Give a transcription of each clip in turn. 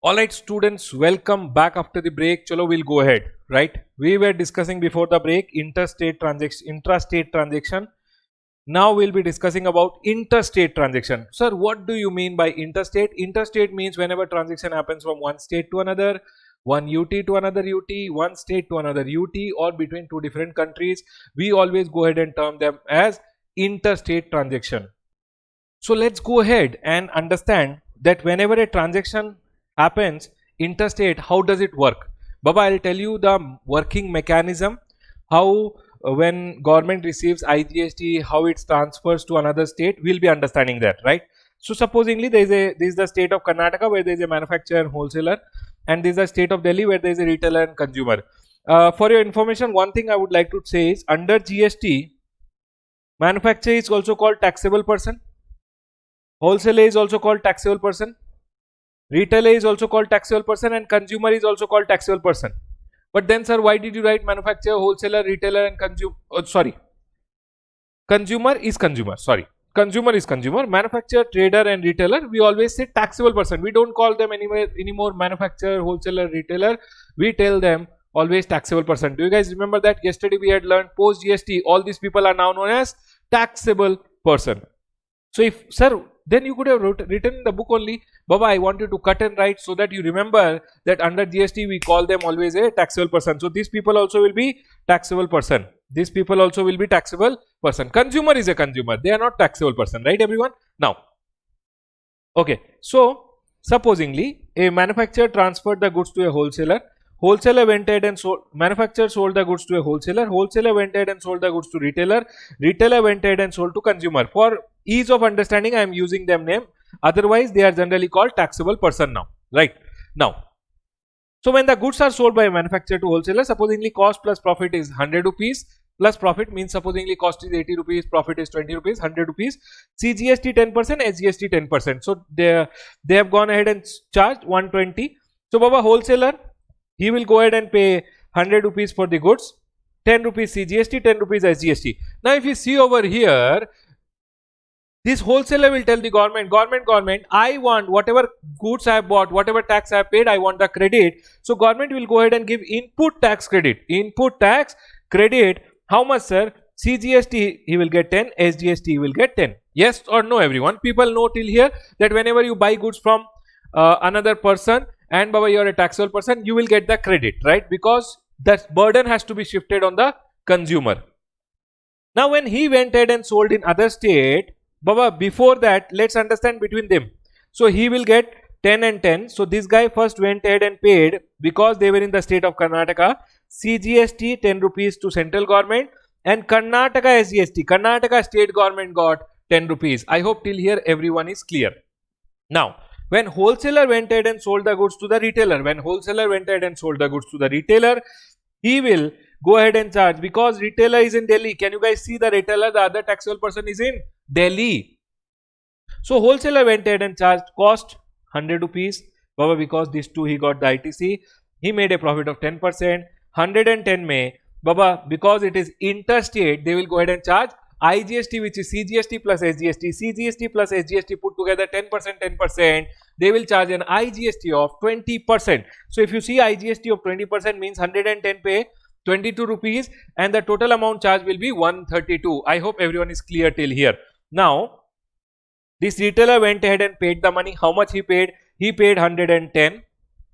All right, students, welcome back after the break. Chalo, we'll go ahead. Right? We were discussing before the break intrastate transaction. Now we'll be discussing about interstate transaction. Sir, what do you mean by interstate? Interstate means whenever transaction happens from one state to another, one UT to another UT, one state to another UT, or between two different countries, we always go ahead and term them as interstate transaction. So let's go ahead and understand that whenever a transaction happens interstate, how does it work? Baba, I'll tell you the working mechanism, how when government receives IGST, how it transfers to another state. We'll be understanding that, right? So supposingly there is the state of Karnataka where there is a manufacturer and wholesaler, and there is the state of Delhi where there is a retailer and consumer. For your information, one thing I would like to say is under GST, manufacturer is also called taxable person, wholesaler is also called taxable person, retailer is also called taxable person, and consumer is also called taxable person. But then, sir, why did you write manufacturer, wholesaler, retailer, and consumer? Consumer is consumer. Sorry, consumer is consumer. Manufacturer, trader, and retailer. We always say taxable person. We don't call them anymore manufacturer, wholesaler, retailer. We tell them always taxable person. Do you guys remember that? Yesterday we had learned post GST. All these people are now known as taxable person. So if, sir, then you could have written in the book only, Baba, I want you to cut and write so that you remember that under GST we call them always a taxable person. So these people also will be taxable person. These people also will be taxable person. Consumer is a consumer. They are not taxable person, right everyone? Now, okay. So supposingly a manufacturer transferred the goods to a wholesaler. Wholesaler went ahead and sold, manufacturer sold the goods to a wholesaler, wholesaler went ahead and sold the goods to retailer, retailer went ahead and sold to consumer. For ease of understanding, I am using them name, otherwise they are generally called taxable person now, right? Now, so when the goods are sold by a manufacturer to wholesaler, supposingly cost plus profit is 100 rupees, plus profit means supposingly cost is 80 rupees, profit is 20 rupees, 100 rupees, CGST 10%, SGST 10%. So they have gone ahead and charged 120. So Baba, wholesaler, he will go ahead and pay 100 rupees for the goods, 10 rupees CGST, 10 rupees SGST. Now if you see over here, this wholesaler will tell the government, I want whatever goods I have bought, whatever tax I have paid, I want the credit. So government will go ahead and give input tax credit. Input tax credit, how much, sir? CGST he will get 10, SGST he will get 10. Yes or no everyone? People know till here that whenever you buy goods from another person, and Baba, you are a taxable person, you will get the credit, right? Because that burden has to be shifted on the consumer. Now when he went ahead and sold in other state, Baba, before that, let's understand between them. So he will get 10 and 10. So this guy first went ahead and paid, because they were in the state of Karnataka, CGST 10 rupees to central government, and Karnataka SGST, Karnataka state government got 10 rupees. I hope till here everyone is clear. Now, when wholesaler went ahead and sold the goods to the retailer, he will go ahead and charge, because retailer is in Delhi. Can you guys see the retailer? The other taxable person is in Delhi. So wholesaler went ahead and charged cost 100 rupees. Baba, because these two he got the ITC, he made a profit of 10%. 110 May, Baba, because it is interstate, they will go ahead and charge IGST, which is CGST plus SGST. CGST plus SGST put together 10%. They will charge an IGST of 20%. So if you see IGST of 20% means 110 pay 22 rupees, and the total amount charged will be 132. I hope everyone is clear till here. Now, this retailer went ahead and paid the money. How much he paid? He paid 110.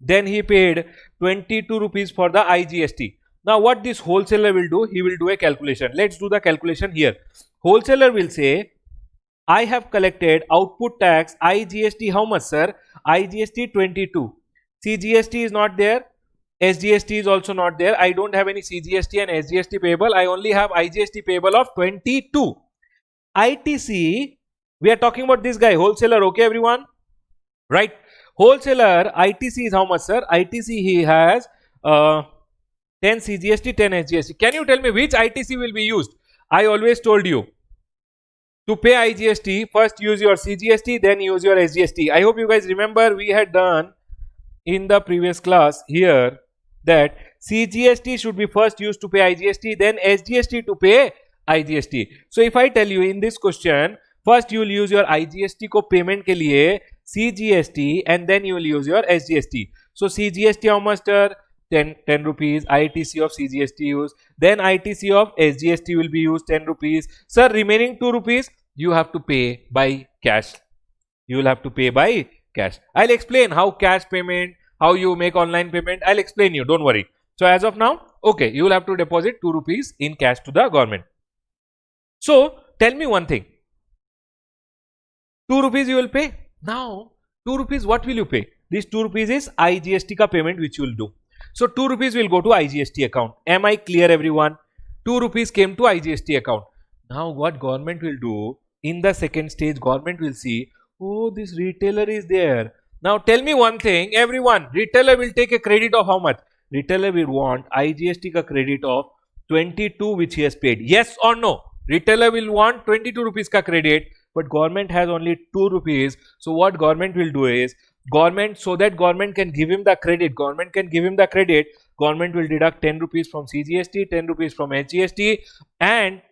Then he paid 22 rupees for the IGST. Now what this wholesaler will do? He will do a calculation. Let's do the calculation here. Wholesaler will say, I have collected output tax IGST. How much, sir? IGST 22. CGST is not there. SGST is also not there. I don't have any CGST and SGST payable. I only have IGST payable of 22. ITC, we are talking about this guy, wholesaler. Okay, everyone? Right? Wholesaler, ITC is how much, sir? ITC he has 10 CGST, 10 SGST. Can you tell me which ITC will be used? I always told you, to pay IGST, first use your CGST, then use your SGST. I hope you guys remember we had done in the previous class here that CGST should be first used to pay IGST, then SGST to pay IGST. So if I tell you in this question, first you will use your IGST को payment के लिए CGST, and then you will use your SGST. So CGST how much, sir? 10 rupees. ITC of CGST use, then ITC of SGST will be used 10 rupees. Sir, remaining 2 rupees you have to pay by cash. You will have to pay by cash. I'll explain how cash payment, how you make online payment. I'll explain you. Don't worry. So as of now, okay, you will have to deposit 2 rupees in cash to the government. So tell me one thing. 2 rupees you will pay. Now 2 rupees what will you pay? This 2 rupees is IGST ka payment which you will do. So 2 rupees will go to IGST account. Am I clear, everyone? 2 rupees came to IGST account. Now what government will do, in the second stage government will see, oh, this retailer is there. Now tell me one thing, everyone, retailer will take a credit of how much? Retailer will want IGST ka credit of 22 which he has paid. Yes or no? Retailer will want 22 rupees ka credit, but government has only 2 rupees. So what government will do is, government, so that government can give him the credit, government will deduct 10 rupees from CGST, 10 rupees from SGST, and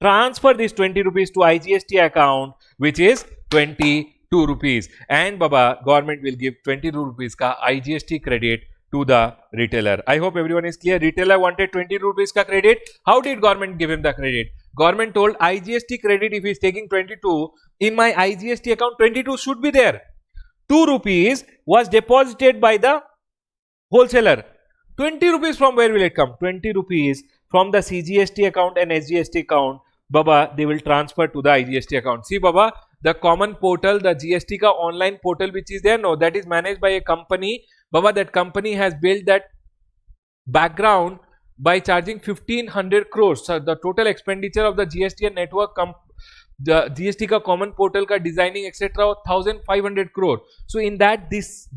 transfer this 20 rupees to IGST account, which is 22 rupees. And baba, government will give 22 rupees ka IGST credit to the retailer. I hope everyone is clear. Retailer wanted 20 rupees ka credit. How did government give him the credit? Government told IGST credit, if he is taking 22, in my IGST account 22 should be there. 2 rupees was deposited by the wholesaler. 20 rupees from where will it come? 20 rupees from the CGST account and SGST account. Baba, they will transfer to the IGST account. See Baba, the common portal, the GST ka online portal which is there, no, that is managed by a company. Baba, that company has built that background by charging 1500 crores. So the total expenditure of the GST and network the GST ka common portal ka designing etc. 1500 crore. So in that this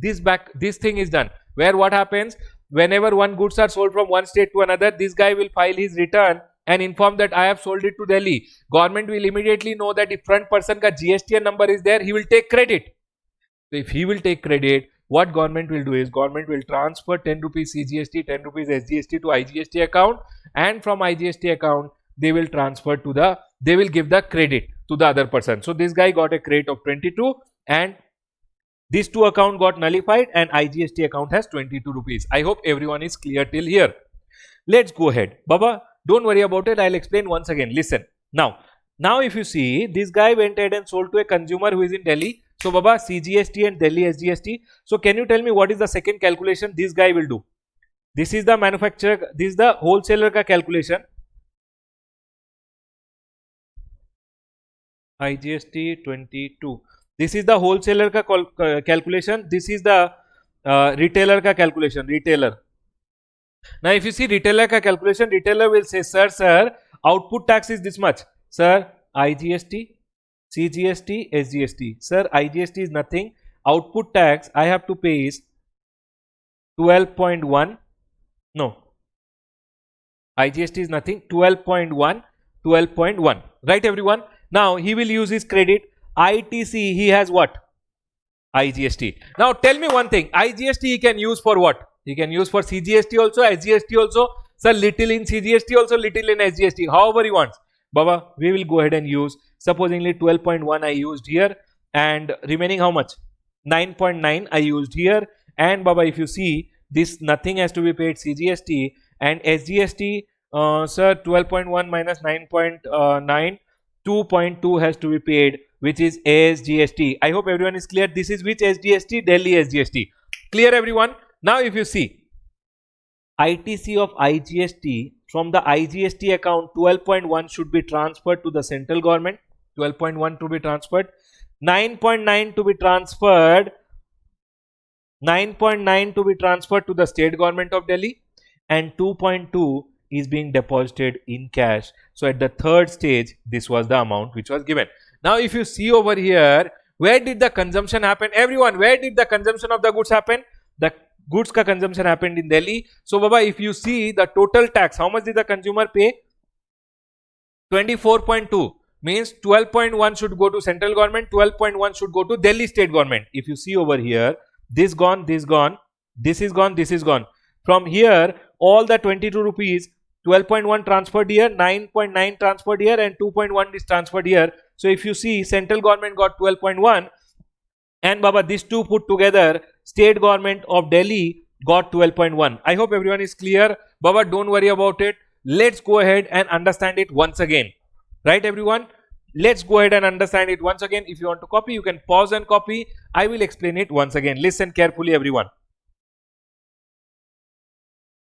thing is done, where what happens, whenever one goods are sold from one state to another, this guy will file his return and inform that I have sold it to Delhi. Government will immediately know that if front person ka GSTN number is there, he will take credit. So if he will take credit, what government will do is, government will transfer 10 rupees CGST, 10 rupees SGST to IGST account, and from IGST account they will transfer to the, they will give the credit to the other person. So this guy got a credit of 22 and these two account got nullified and IGST account has 22 rupees. I hope everyone is clear till here. Let's go ahead. Baba, don't worry about it. I'll explain once again. Listen. Now if you see, this guy went ahead and sold to a consumer who is in Delhi. So Baba, CGST and Delhi SGST. So can you tell me what is the second calculation this guy will do? This is the manufacturer, this is the wholesaler ka calculation. IGST 22. This is the wholesaler ka calculation. This is the retailer ka calculation. Retailer. Now, if you see retailer ka calculation, retailer will say, sir, output tax is this much. Sir, IGST, CGST, SGST. Sir, IGST is nothing. Output tax I have to pay is 12.1. No. IGST is nothing. 12.1. 12.1. Right, everyone? Now, he will use his credit. ITC, he has what? IGST. Now, tell me one thing. IGST he can use for what? He can use for CGST also, SGST also. Sir, little in CGST also, little in SGST. However he wants. Baba, we will go ahead and use. Supposingly 12.1 I used here. And remaining how much? 9.9 I used here. And Baba, if you see, this nothing has to be paid CGST. And SGST, sir, 12.1 minus 9.9. 2.2 has to be paid, which is SGST. I hope everyone is clear. This is which SGST? Delhi SGST. Clear, everyone? Now, if you see, ITC of IGST, from the IGST account, 12.1 should be transferred to the central government. 12.1 to be transferred. 9.9 to be transferred. 9.9 to be transferred to the state government of Delhi. And 2.2 is being deposited in cash. So at the third stage, this was the amount which was given. Now, if you see over here, where did the consumption happen? Everyone, where did the consumption of the goods happen? The goods ka consumption happened in Delhi. So, Baba, if you see the total tax, how much did the consumer pay? 24.2 means 12.1 should go to central government, 12.1 should go to Delhi state government. If you see over here, this gone, this gone, this is gone, this is gone. From here, all the 22 rupees, 12.1 transferred here, 9.9 transferred here, and 2.1 is transferred here. So if you see, central government got 12.1 And Baba, these two put together, state government of Delhi got 12.1. I hope everyone is clear. Baba, don't worry about it. Let's go ahead and understand it once again. Right, everyone? Let's go ahead and understand it once again. If you want to copy, you can pause and copy. I will explain it once again. Listen carefully, everyone.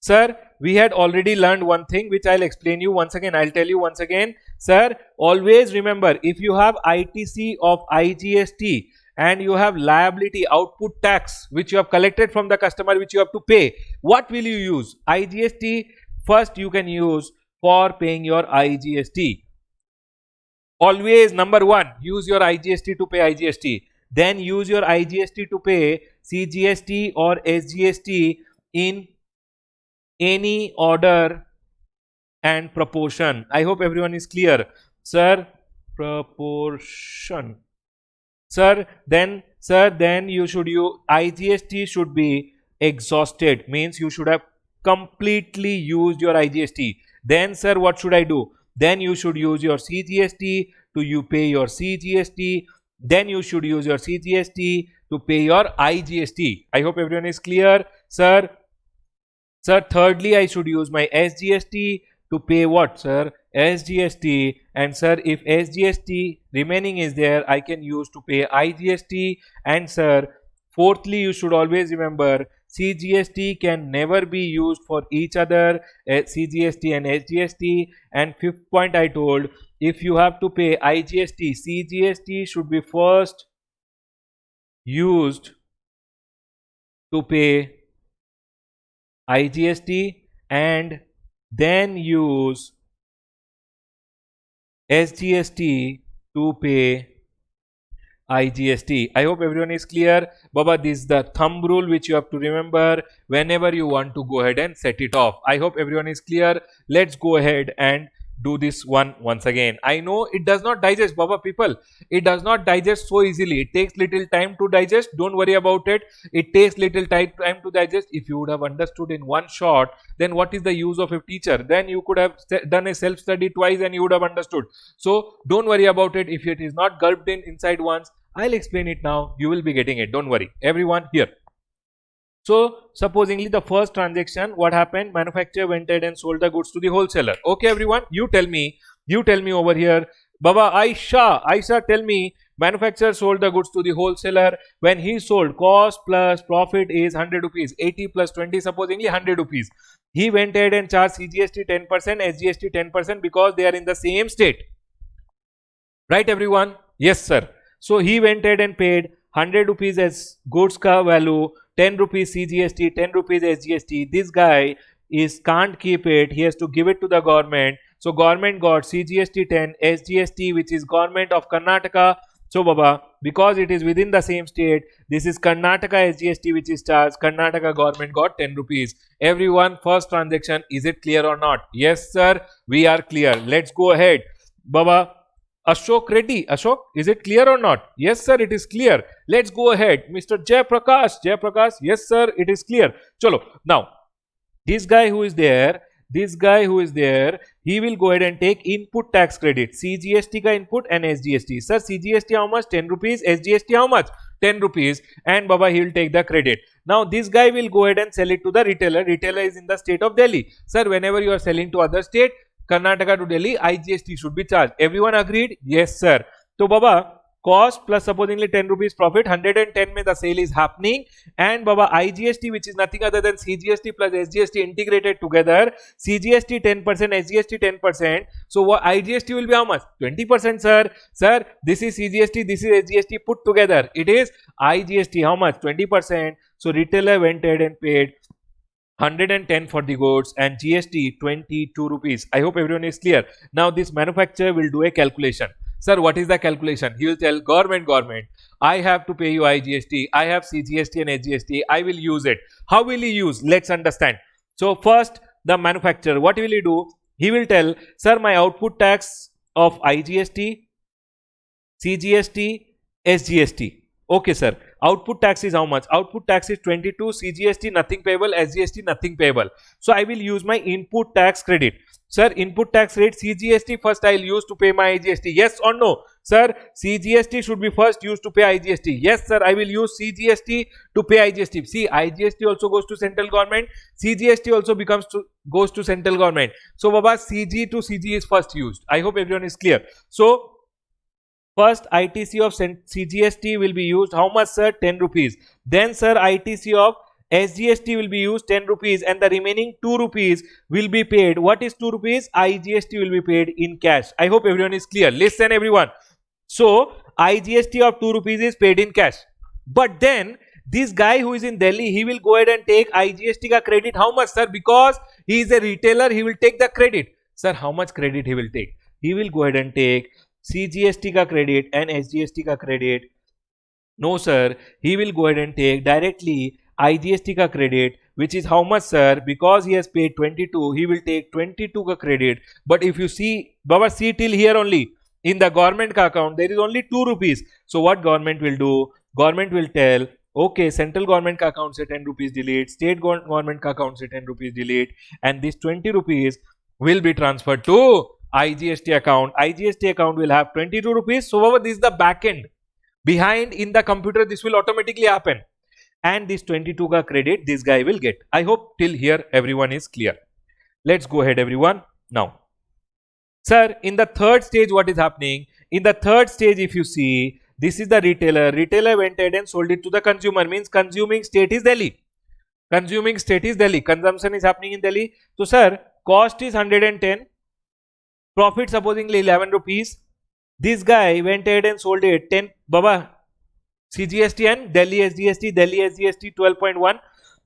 Sir, we had already learned one thing which I'll explain you once again. I'll tell you once again. Sir, always remember, if you have ITC of IGST and you have liability output tax which you have collected from the customer which you have to pay, what will you use? IGST first you can use for paying your IGST. Always number one, use your IGST to pay IGST. Then use your IGST to pay CGST or SGST in any order and proportion. I hope everyone is clear. Sir, proportion. Sir, then you should use IGST should be exhausted, means you should have completely used your IGST. Then sir, what should I do? Then you should use your CGST to you pay your CGST. Then you should use your CGST to pay your IGST. I hope everyone is clear. Sir, thirdly, I should use my SGST to pay what, sir? SGST. And sir, if SGST remaining is there, I can use to pay IGST. And sir, fourthly, you should always remember, CGST can never be used for each other, CGST and SGST. And fifth point I told, if you have to pay IGST, CGST should be first used to pay IGST and then use SGST to pay IGST. I hope everyone is clear. Baba, this is the thumb rule which you have to remember whenever you want to go ahead and set it off. I hope everyone is clear. Let's go ahead and do this once again. I know it does not digest, Baba people. It does not digest so easily. It takes little time to digest. Don't worry about it. It takes little time to digest. If you would have understood in one shot, then what is the use of a teacher? Then you could have done a self-study twice and you would have understood. So don't worry about it. If it is not gulped in inside once, I'll explain it now. You will be getting it. Don't worry. Everyone here. So, supposingly the first transaction, what happened? Manufacturer went ahead and sold the goods to the wholesaler. Okay, everyone, you tell me over here. Baba, Aisha, tell me, manufacturer sold the goods to the wholesaler. When he sold, cost plus profit is 100 rupees, 80 plus 20, supposingly 100 rupees. He went ahead and charged CGST 10%, SGST 10% because they are in the same state. Right, everyone? Yes, sir. So, he went ahead and paid 100 rupees as goods ka value, 10 rupees CGST, 10 rupees SGST. This guy can't keep it. He has to give it to the government. So government got CGST 10, SGST, which is government of Karnataka. So Baba, because it is within the same state, this is Karnataka SGST which is charged. Karnataka government got 10 rupees. Everyone, first transaction, is it clear or not? Yes, sir. We are clear. Let's go ahead. Baba, Ashok Reddy. Ashok, is it clear or not? Yes, sir, it is clear. Let's go ahead. Mr. Jayaprakash. Yes, sir, it is clear. Chalo. Now, this guy who is there, he will go ahead and take input tax credit. CGST ka input and SGST. Sir, CGST how much? 10 rupees. SGST how much? 10 rupees. And Baba, he will take the credit. Now, this guy will go ahead and sell it to the retailer. Retailer is in the state of Delhi. Sir, whenever you are selling to other state, Karnataka to Delhi, IGST should be charged. Everyone agreed? Yes, sir. So, Baba, cost plus supposedly 10 rupees profit, 110 mein the sale is happening. And Baba, IGST, which is nothing other than CGST plus SGST integrated together. CGST 10%, SGST 10%. So, what IGST will be how much? 20%, sir. Sir, this is CGST, this is SGST put together. It is IGST, how much? 20%. So, retailer went ahead and paid 110 for the goods and GST 22 rupees. I hope everyone is clear. Now this manufacturer will do a calculation. Sir, what is the calculation? He will tell government, I have to pay you IGST, I have CGST and SGST, I will use it. How will he use? Let's understand. So first, the manufacturer, what will he do? He will tell, sir, my output tax of IGST, CGST, SGST. Okay, sir. output tax is how much? Output tax is 22, CGST nothing payable, SGST nothing payable. So I will use my input tax credit. Sir, input tax rate CGST first I will use to pay my IGST. Yes or no? Sir, CGST should be first used to pay IGST. Yes sir, I will use CGST to pay IGST. See, IGST also goes to central government. CGST also goes to central government. So Baba, CG to CG is first used. I hope everyone is clear. So first ITC of CGST will be used. How much sir? 10 rupees. Then sir, ITC of SGST will be used 10 rupees and the remaining 2 rupees will be paid. What is 2 rupees? IGST will be paid in cash. I hope everyone is clear. Listen everyone. So IGST of 2 rupees is paid in cash. But then this guy who is in Delhi, he will go ahead and take IGST ka credit. How much sir? Because he is a retailer, he will take the credit. Sir, how much credit he will take? He will go ahead and take CGST ka credit and SGST ka credit. No sir, he will go ahead and take directly IGST ka credit, which is how much sir? Because he has paid 22, he will take 22 ka credit. But if you see, Baba, see till here only, in the government ka account, there is only 2 rupees. So what government will do? Government will tell, okay, central government ka account se 10 rupees delete, state government ka account se 10 rupees delete, and this 20 rupees will be transferred to IGST account. IGST account will have 22 rupees. So Baba, this is the back end. Behind in the computer, this will automatically happen. And this 22 ka credit this guy will get. I hope till here everyone is clear. Let's go ahead everyone. Now, sir, in the third stage what is happening? In the third stage, if you see, this is the retailer. Retailer went ahead and sold it to the consumer. Means consuming state is Delhi. Consuming state is Delhi. Consumption is happening in Delhi. So sir, cost is 110. Profit supposedly 11 rupees. This guy went ahead and sold it 10. Baba, CGST and Delhi SGST 12.1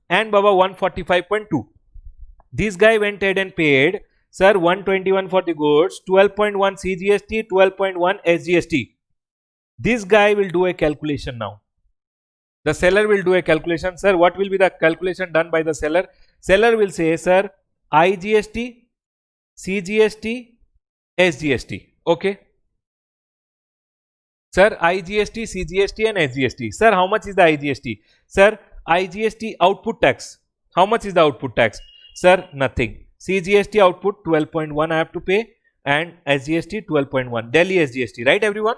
and Baba 145.2. This guy went ahead and paid sir 121 for the goods, 12.1 CGST, 12.1 SGST. This guy will do a calculation now. The seller will do a calculation. Sir, what will be the calculation done by the seller? Seller will say, sir, IGST, CGST, SGST. Okay. Sir, IGST, CGST and SGST. Sir, how much is the IGST? Sir, IGST output tax. How much is the output tax? Sir, nothing. CGST output 12.1 I have to pay and SGST 12.1. Delhi SGST, right everyone?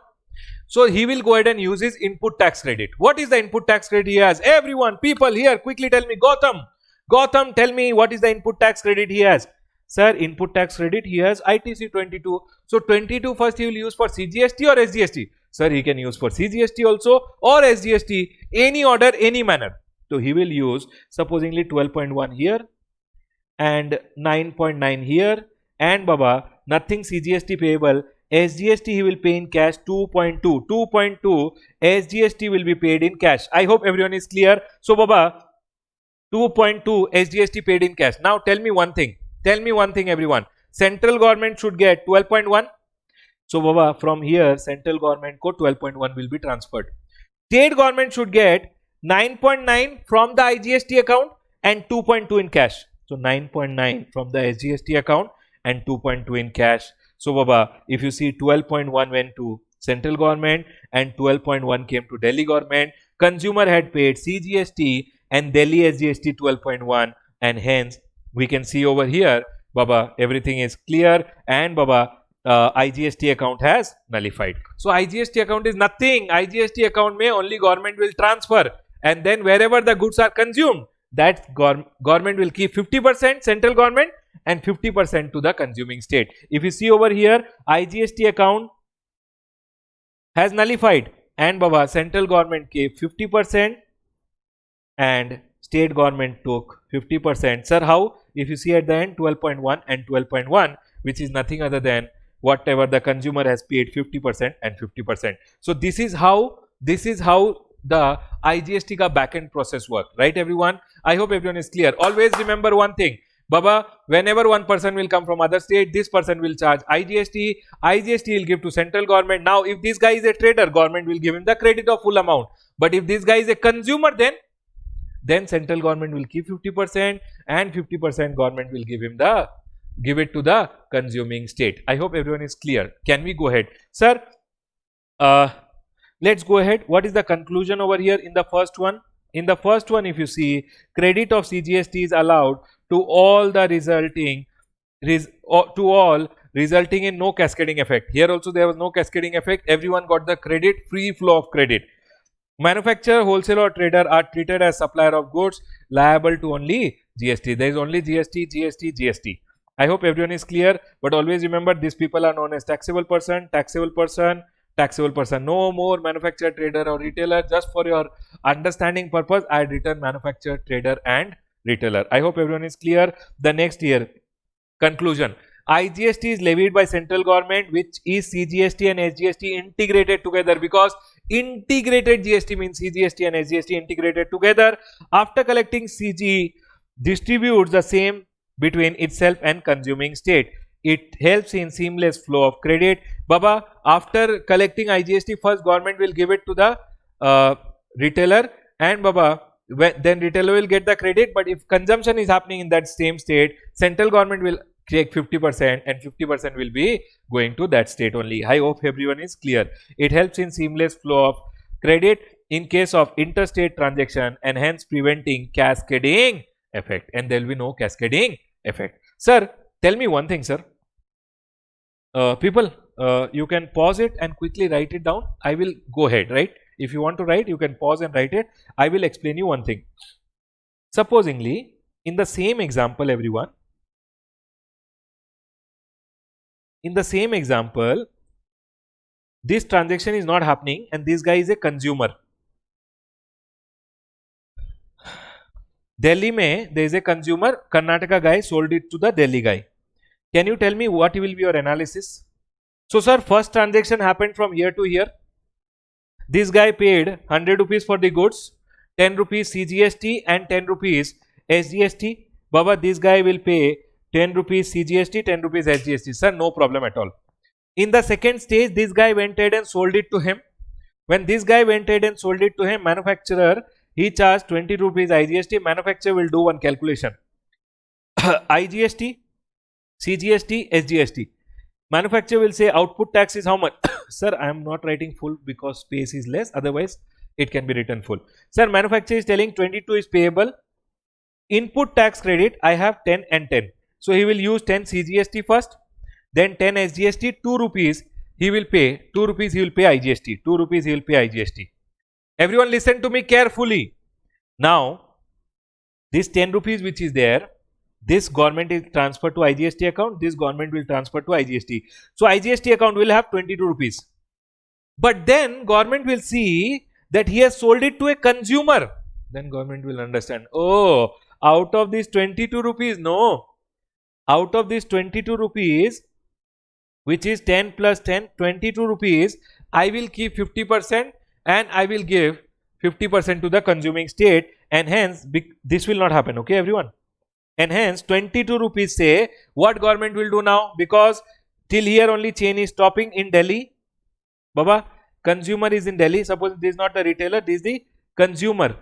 So he will go ahead and use his input tax credit. What is the input tax credit he has? Everyone, people here, quickly tell me. Gautam, tell me what is the input tax credit he has? Sir, input tax credit he has ITC 22. So 22 first he will use for CGST or SGST? Sir, he can use for CGST also or SGST, any order, any manner. So he will use supposedly 12.1 here and 9.9 here and Baba, nothing CGST payable. SGST he will pay in cash 2.2. 2.2 SGST will be paid in cash. I hope everyone is clear. So Baba, 2.2 SGST paid in cash. Now tell me one thing. Tell me one thing everyone. Central government should get 12.1. So Baba, from here central government ko 12.1 will be transferred. State government should get 9.9 from the IGST account and 2.2 in cash. So 9.9 from the SGST account and 2.2 in cash. So Baba, if you see 12.1 went to central government and 12.1 came to Delhi government, consumer had paid CGST and Delhi SGST 12.1 and hence we can see over here, Baba, everything is clear and Baba, IGST account has nullified. So IGST account is nothing. IGST account may only government will transfer and then wherever the goods are consumed, that government will keep 50% central government and 50% to the consuming state. If you see over here, IGST account has nullified and Baba, central government gave 50% and state government took 50%. Sir, how? If you see at the end 12.1 and 12.1, which is nothing other than whatever the consumer has paid 50% and 50%. So this is how the IGST ka backend process work, right everyone? I hope everyone is clear. Always remember one thing, Baba, whenever one person will come from other state, this person will charge IGST, IGST will give to central government. Now if this guy is a trader, government will give him the credit of full amount. But if this guy is a consumer, then central government will keep 50% and 50% government will give it to the consuming state. I hope everyone is clear. Can we go ahead? Sir, let's go ahead. What is the conclusion over here in the first one? In the first one, if you see, credit of CGST is allowed to all the resulting resulting in no cascading effect. Here also there was no cascading effect. Everyone got the credit, free flow of credit. Manufacturer, wholesaler or trader are treated as supplier of goods liable to only GST. There is only GST, GST, GST. I hope everyone is clear, but always remember these people are known as taxable person, taxable person, taxable person. No more manufacturer, trader or retailer. Just for your understanding purpose, I had written manufacturer, trader and retailer. I hope everyone is clear. The next year, conclusion. IGST is levied by central government, which is CGST and SGST integrated together, because integrated GST means CGST and SGST integrated together. After collecting, CG distributes the same between itself and consuming state. It helps in seamless flow of credit. Baba, after collecting IGST, first government will give it to the retailer, and Baba, then retailer will get the credit. But if consumption is happening in that same state, central government will take 50% and 50% will be going to that state only. I hope everyone is clear. It helps in seamless flow of credit in case of interstate transaction and hence preventing cascading effect, and there will be no cascading effect. Sir, tell me one thing, sir. People, you can pause it and quickly write it down. I will go ahead, right? If you want to write, you can pause and write it. I will explain you one thing. Supposingly, in the same example, everyone, in the same example, this transaction is not happening and this guy is a consumer. Delhi mein, there is a consumer, Karnataka guy sold it to the Delhi guy. Can you tell me what will be your analysis? So sir, first transaction happened from here to here. This guy paid 100 rupees for the goods, 10 rupees CGST and 10 rupees SGST. Baba, this guy will pay 10 rupees CGST, 10 rupees SGST. Sir, no problem at all. In the second stage, this guy went ahead and sold it to him. When this guy went ahead and sold it to him, manufacturer, he charged 20 rupees IGST. Manufacturer will do one calculation. IGST, CGST, SGST. Manufacturer will say output tax is how much? Sir, I am not writing full because space is less. Otherwise, it can be written full. Sir, manufacturer is telling 22 is payable. Input tax credit, I have 10 and 10. So, he will use 10 CGST first. Then 10 SGST, 2 rupees he will pay. 2 rupees he will pay IGST. 2 rupees he will pay IGST. Everyone listen to me carefully. Now, this 10 rupees which is there, this government is transferred to IGST account, this government will transfer to IGST. So, IGST account will have 22 rupees. But then government will see that he has sold it to a consumer. Then government will understand, oh, out of this 22 rupees, no. Out of this 22 rupees, which is 10 plus 10, 22 rupees, I will keep 50% and I will give 50% to the consuming state, and hence this will not happen, okay everyone? And hence 22 rupees say what government will do now, because till here only chain is stopping in Delhi. Baba, consumer is in Delhi. Suppose this is not the retailer, this is the consumer.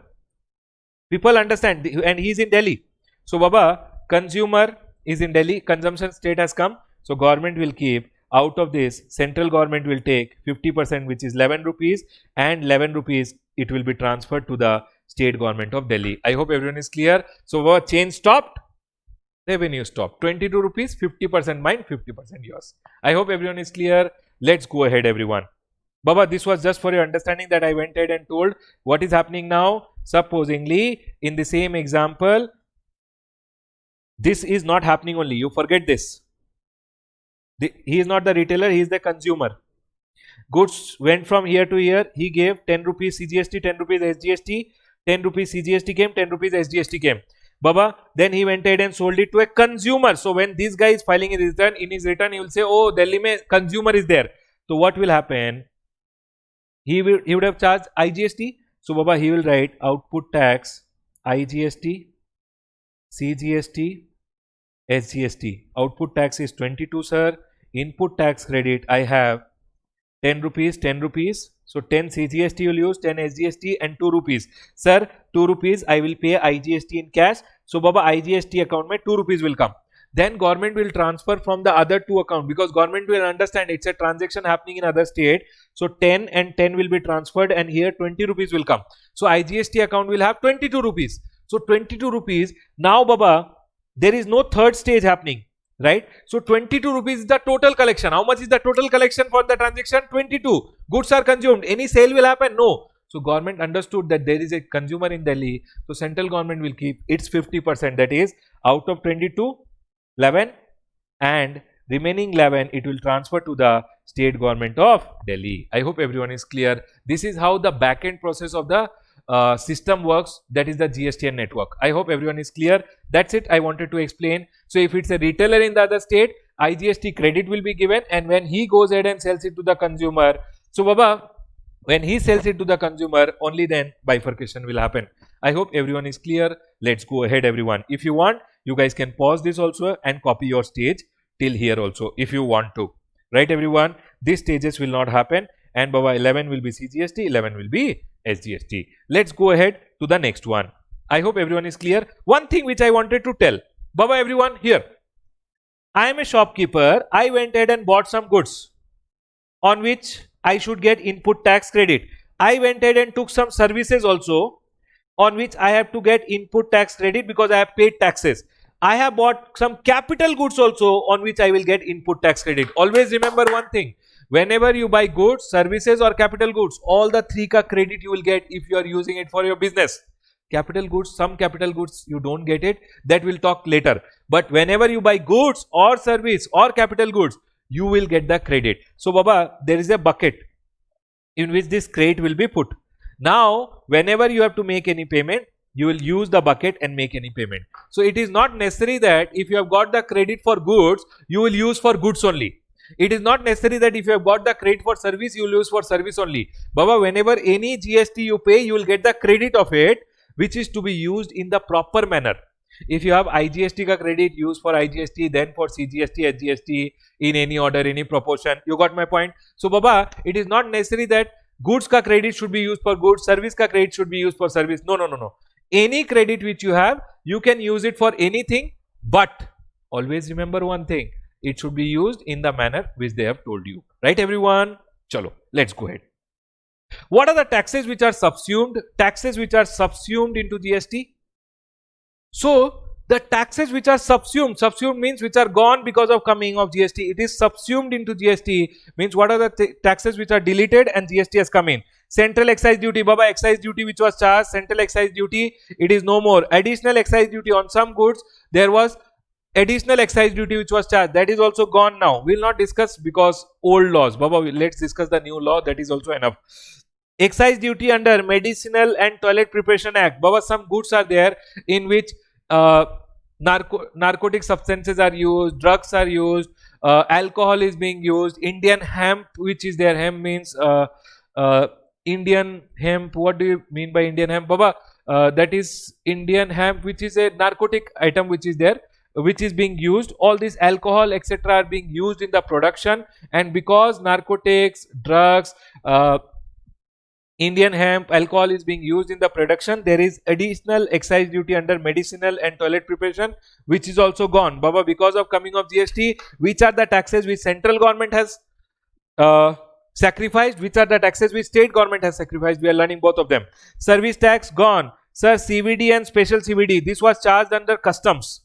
People understand, and he is in Delhi. So Baba, consumer is in Delhi, consumption state has come. So government will keep, out of this, central government will take 50%, which is 11 rupees, and 11 rupees it will be transferred to the state government of Delhi. I hope everyone is clear. So our chain stopped, revenue stopped. 22 rupees, 50% mine, 50% yours. I hope everyone is clear. Let's go ahead everyone. Baba, this was just for your understanding that I went ahead and told what is happening now. Supposingly, in the same example, this is not happening only. You forget this. He is not the retailer, he is the consumer. Goods went from here to here. He gave 10 rupees CGST, 10 rupees SGST, 10 rupees CGST came, 10 rupees SGST came. Baba, then he went ahead and sold it to a consumer. So when this guy is filing his return, in his return, he will say, oh, Delhi mein consumer is there. So what will happen? He would have charged IGST. So Baba, he will write output tax, IGST, CGST, SGST. Output tax is 22, sir. Input tax credit, I have 10 rupees, 10 rupees. So 10 CGST will use, 10 SGST and 2 rupees. Sir, 2 rupees I will pay IGST in cash. So Baba, IGST account mein 2 rupees will come. then government will transfer from the other two account, because government will understand it's a transaction happening in other state. So 10 and 10 will be transferred, and here 20 rupees will come. So IGST account will have 22 rupees. So 22 rupees. Now Baba, there is no third stage happening, right? So 22 rupees is the total collection. How much is the total collection for the transaction? 22. Goods are consumed. Any sale will happen? No. So government understood that there is a consumer in Delhi. So central government will keep its 50%. That is, out of 22, 11, and remaining 11 it will transfer to the state government of Delhi. I hope everyone is clear. This is how the back-end process of the system works, that is the GSTN network. I hope everyone is clear. That's it I wanted to explain. So if it's a retailer in the other state, IGST credit will be given, and when he goes ahead and sells it to the consumer, so Baba, when he sells it to the consumer, only then bifurcation will happen. I hope everyone is clear. Let's go ahead everyone. If you want, you guys can pause this also and copy your stage till here also if you want to. Right everyone? These stages will not happen, and Baba, 11 will be CGST, 11 will be SGST. Let's go ahead to the next one. I hope everyone is clear. One thing which I wanted to tell. Baba, everyone, here. I am a shopkeeper. I went ahead and bought some goods on which I should get input tax credit. I went ahead and took some services also on which I have to get input tax credit because I have paid taxes. I have bought some capital goods also on which I will get input tax credit. Always remember one thing. Whenever you buy goods, services or capital goods, all the three ka credit you will get if you are using it for your business. Capital goods, some capital goods you don't get it. That we'll talk later. But whenever you buy goods or service or capital goods, you will get the credit. So Baba, there is a bucket in which this credit will be put. Now, whenever you have to make any payment, you will use the bucket and make any payment. So it is not necessary that if you have got the credit for goods, you will use for goods only. It is not necessary that if you have got the credit for service, you will use for service only. Baba, whenever any GST you pay, you will get the credit of it, which is to be used in the proper manner. If you have IGST ka credit, use for IGST, then for CGST, SGST, in any order, any proportion. You got my point? So Baba, it is not necessary that goods ka credit should be used for goods, service ka credit should be used for service. No, no, no, no. Any credit which you have, you can use it for anything, but always remember one thing. It should be used in the manner which they have told you. Right everyone? Chalo, let's go ahead. What are the taxes which are subsumed? Taxes which are subsumed into GST. So, the taxes which are subsumed means which are gone because of coming of GST. It is subsumed into GST means what are the taxes which are deleted and GST has come in. Central excise duty, Baba, excise duty which was charged, central excise duty, it is no more. Additional excise duty on some goods, there was additional excise duty which was charged, that is also gone now. We will not discuss because old laws. Baba, let's discuss the new law, that is also enough. Excise duty under Medicinal and Toilet Preparation Act. Baba, some goods are there in which narcotic substances are used, drugs are used, alcohol is being used, Indian hemp which is there. Hemp means Indian hemp. What do you mean by Indian hemp, Baba? That is Indian hemp which is a narcotic item which is there, which is being used. All this alcohol etc are being used in the production, and because narcotics, drugs, Indian hemp, alcohol is being used in the production, there is additional excise duty under medicinal and toilet preparation which is also gone. Baba, because of coming of GST, which are the taxes which central government has sacrificed, which are the taxes which state government has sacrificed? We are learning both of them. Service tax gone. Sir, CVD and special CVD, this was charged under customs.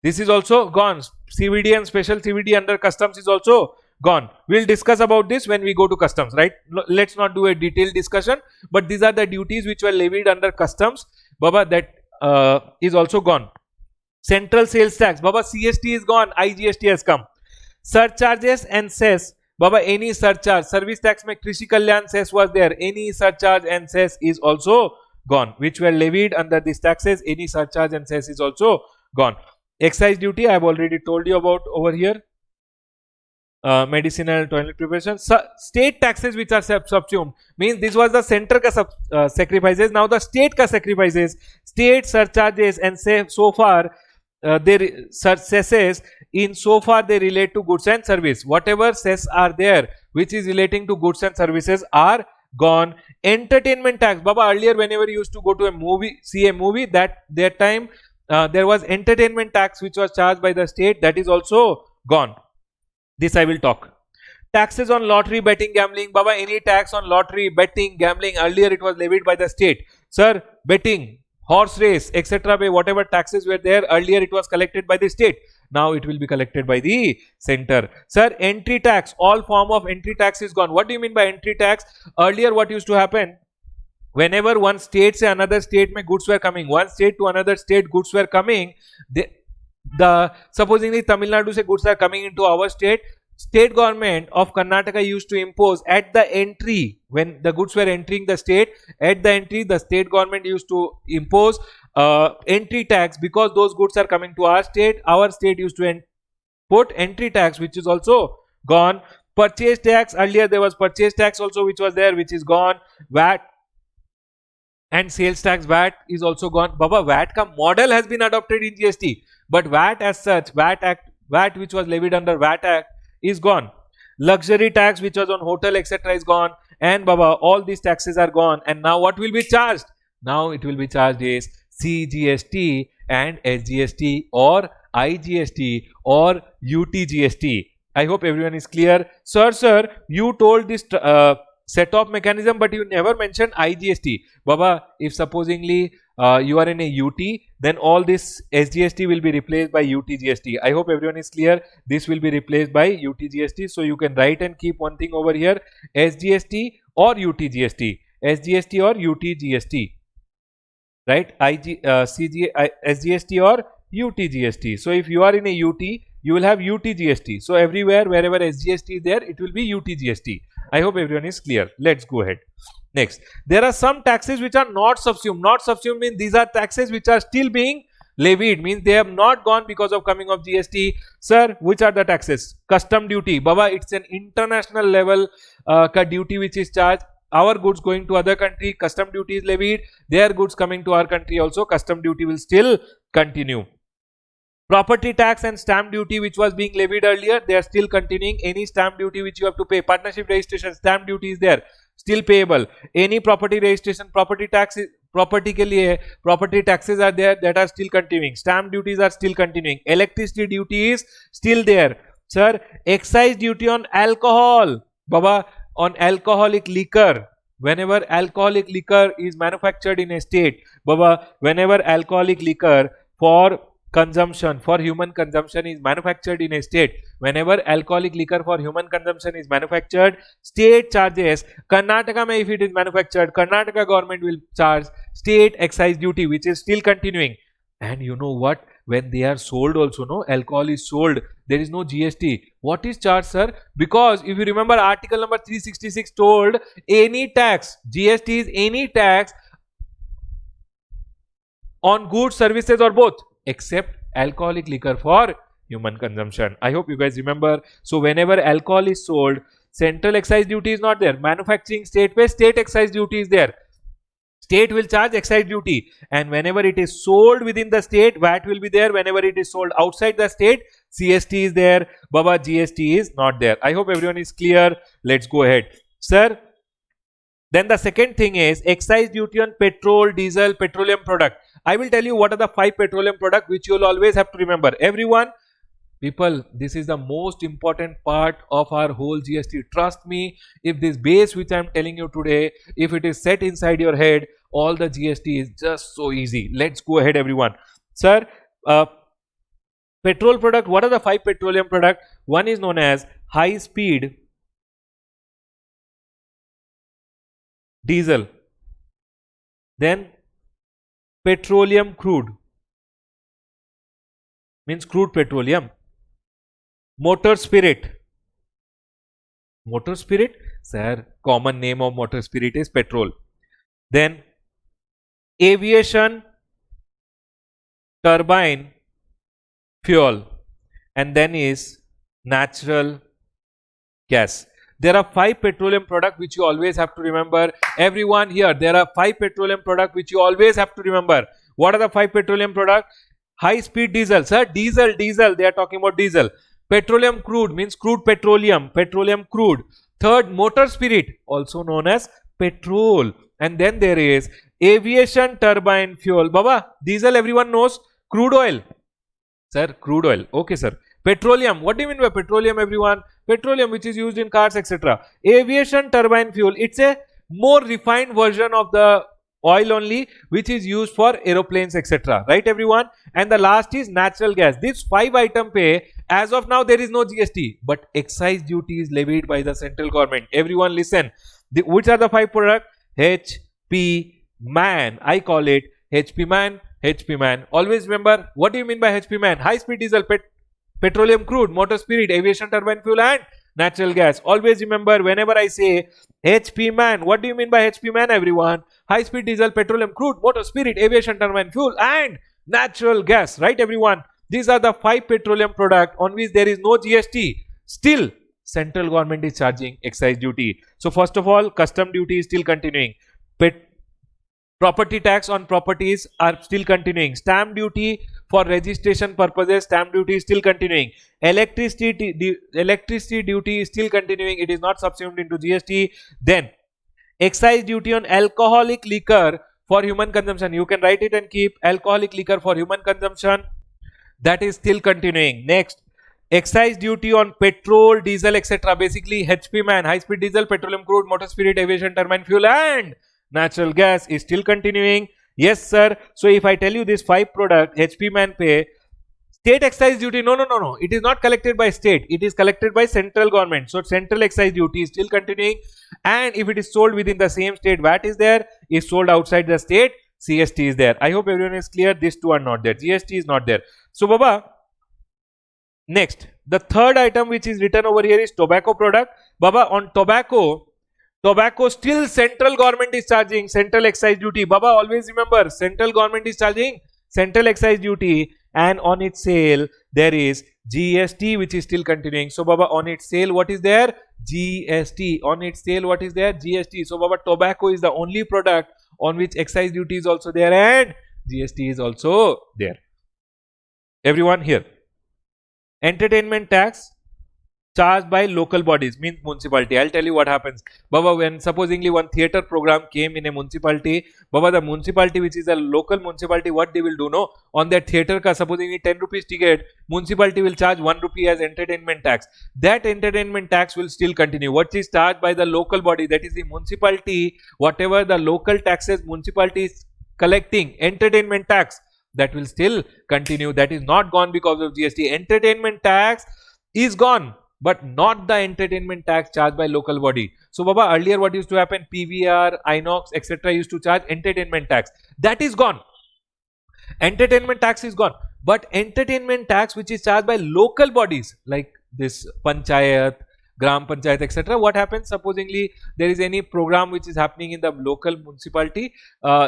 This is also gone. CVD and special CVD under customs is also gone. We'll discuss about this when we go to customs, right? Let's not do a detailed discussion, but these are the duties which were levied under customs. Baba, that is also gone. Central sales tax, Baba, CST is gone, IGST has come. Surcharges and cess, Baba, any surcharge, service tax mein Krishi Kalyan cess was there, any surcharge and cess is also gone, which were levied under these taxes. Any surcharge and cess is also gone. Excise duty, I have already told you about over here. Medicinal, toilet preparation. State taxes which are subsumed means this was the center ka sacrifices. Now the state ka sacrifices, state surcharges and so far they cesses in so far they relate to goods and service. Whatever cess are there which is relating to goods and services are gone. Entertainment tax, Baba, earlier whenever you used to go to a movie, see a movie, that time There was entertainment tax which was charged by the state, that is also gone. This I will talk. Taxes on lottery, betting, gambling. Baba, any tax on lottery, betting, gambling, earlier it was levied by the state. Sir, betting, horse race, etc. whatever taxes were there, earlier it was collected by the state. Now it will be collected by the center. Sir, entry tax, all form of entry tax is gone. What do you mean by entry tax? Earlier what used to happen? Whenever one state से another state में goods were coming, one state to another state goods were coming, supposingly Tamil Nadu से goods are coming into our state, state government of Karnataka used to impose at the entry, when the goods were entering the state, at the entry the state government used to impose entry tax, because those goods are coming to our state used to put entry tax, which is also gone. Purchase tax, earlier there was purchase tax also which was there, which is gone. VAT and sales tax, VAT is also gone. Baba, VAT ka model has been adopted in GST, but VAT as such, VAT which was levied under VAT Act is gone. Luxury tax which was on hotel etc. is gone, and Baba, all these taxes are gone, and now what will be charged? Now it will be charged is CGST and SGST or IGST or UTGST. I hope everyone is clear. Sir, you told this set-off mechanism, but you never mentioned IGST. Baba, if supposingly you are in a UT, then all this SGST will be replaced by UTGST. I hope everyone is clear. This will be replaced by UTGST. So you can write and keep one thing over here: SGST or UTGST. SGST or UTGST. Right? SGST or UTGST. So if you are in a UT, you will have UTGST. So everywhere, wherever SGST is there, it will be UTGST. I hope everyone is clear. Let's go ahead. Next, there are some taxes which are not subsumed. Not subsumed means these are taxes which are still being levied, means they have not gone because of coming of GST. Sir, which are the taxes? Custom duty. Baba, it's an international level duty which is charged. Our goods going to other country, custom duty is levied. Their goods coming to our country also, custom duty will still continue. Property tax and stamp duty which was being levied earlier, they are still continuing. Any stamp duty which you have to pay, partnership registration, stamp duty is there, still payable. Any property registration, property tax, property ke liye, property taxes are there, that are still continuing. Stamp duties are still continuing. Electricity duty is still there. Sir, excise duty on alcohol. Baba, on alcoholic liquor. Whenever alcoholic liquor is manufactured in a state, Baba, whenever alcoholic liquor for consumption, for human consumption is manufactured in a state, whenever alcoholic liquor for human consumption is manufactured, state charges. Karnataka mein if it is manufactured, Karnataka government will charge state excise duty, which is still continuing. And you know what? When they are sold also, no, alcohol is sold, there is no GST. What is charged, sir? Because if you remember, article number 366 told any tax, GST is any tax on goods, services or both, except alcoholic liquor for human consumption. I hope you guys remember. So whenever alcohol is sold, central excise duty is not there. Manufacturing state where state excise duty is there. State will charge excise duty, and whenever it is sold within the state, VAT will be there. Whenever it is sold outside the state, CST is there. Baba, GST is not there. I hope everyone is clear. Let's go ahead. Sir, then the second thing is excise duty on petrol, diesel, petroleum product. I will tell you what are the 5 petroleum products which you will always have to remember. Everyone, people, this is the most important part of our whole GST. Trust me, if this base which I am telling you today, if it is set inside your head, all the GST is just so easy. Let's go ahead, everyone. Sir, petrol product, what are the 5 petroleum products? One is known as high speed diesel, then petroleum crude, means crude petroleum, motor spirit. Motor spirit, sir, common name of motor spirit is petrol. Then aviation turbine fuel, and then is natural gas. There are 5 petroleum products which you always have to remember. Everyone here, there are 5 petroleum products which you always have to remember. What are the 5 petroleum products? High speed diesel, sir, diesel, they are talking about diesel. Petroleum crude means crude petroleum, petroleum crude. Third, motor spirit, also known as petrol. And then there is aviation turbine fuel. Baba, diesel everyone knows, Crude oil. Sir, crude oil. Okay, sir. Petroleum. What do you mean by petroleum, everyone? Petroleum, which is used in cars, etc. Aviation turbine fuel. It's a more refined version of the oil only, which is used for aeroplanes, etc. Right, everyone? And the last is natural gas. This 5 item pay, as of now, there is no GST, but excise duty is levied by the central government. Everyone, listen. Which are the 5 products? HP man. I call it HP man. HP man. Always remember, what do you mean by HP man? High speed diesel, petroleum crude, motor spirit, aviation turbine fuel and natural gas. Always remember, whenever I say HP man, what do you mean by HP man, everyone? High speed diesel, petroleum crude, motor spirit, aviation turbine fuel and natural gas. Right, everyone? These are the 5 petroleum products on which there is no GST. Still, central government is charging excise duty. So first of all, custom duty is still continuing. Property tax on properties are still continuing. Stamp duty for registration purposes, stamp duty is still continuing. Electricity duty is still continuing. It is not subsumed into GST. Then excise duty on alcoholic liquor for human consumption. You can write it and keep alcoholic liquor for human consumption. That is still continuing. Next, excise duty on petrol, diesel, etc. Basically, HP man, high speed diesel, petroleum crude, motor spirit, aviation turbine fuel and natural gas is still continuing. Yes, sir. So if I tell you this 5 product, HP man pay, state excise duty, no. It is not collected by state. It is collected by central government. So central excise duty is still continuing. And if it is sold within the same state, VAT is there. If sold outside the state, CST is there. I hope everyone is clear. These two are not there. GST is not there. So Baba, next, the third item which is written over here is tobacco product. Baba, on tobacco still central government is charging central excise duty. Baba, always remember, central government is charging central excise duty, and on its sale there is GST which is still continuing. So Baba, on its sale what is there? GST. On its sale what is there? GST. So Baba, tobacco is the only product on which excise duty is also there and GST is also there. Everyone here. Entertainment tax charged by local bodies, means municipality. I'll tell you what happens. Baba, when supposingly one theatre program came in a municipality, Baba, the municipality which is a local municipality, what they will do, no? On that theatre ka supposingly 10 rupees ticket, municipality will charge 1 rupee as entertainment tax. That entertainment tax will still continue. What is charged by the local body, that is the municipality, whatever the local taxes municipality is collecting, entertainment tax, that will still continue. That is not gone because of GST. Entertainment tax is gone, but not the entertainment tax charged by local body. So Baba, earlier what used to happen, PVR, Inox, etc. used to charge entertainment tax. That is gone. Entertainment tax is gone. But entertainment tax which is charged by local bodies like this Panchayat, Gram Panchayat, etc. What happens, supposingly there is any program which is happening in the local municipality,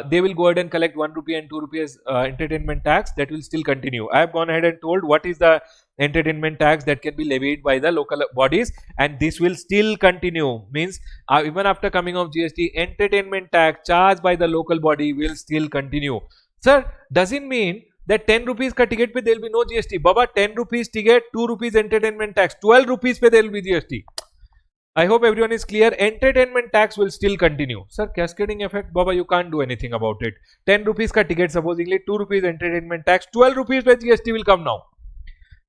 they will go ahead and collect 1 rupee and 2 rupees entertainment tax. That will still continue. I have gone ahead and told what is the entertainment tax that can be levied by the local bodies, and this will still continue. Means even after coming of GST, entertainment tax charged by the local body will still continue. Sir, doesn't mean that 10 rupees ka ticket pe there will be no GST. Baba, 10 rupees ticket, 2 rupees entertainment tax, 12 rupees pe there will be GST. I hope everyone is clear. Entertainment tax will still continue. Sir, cascading effect, Baba, you can't do anything about it. 10 rupees ka ticket, supposedly 2 rupees entertainment tax, 12 rupees pe GST will come now.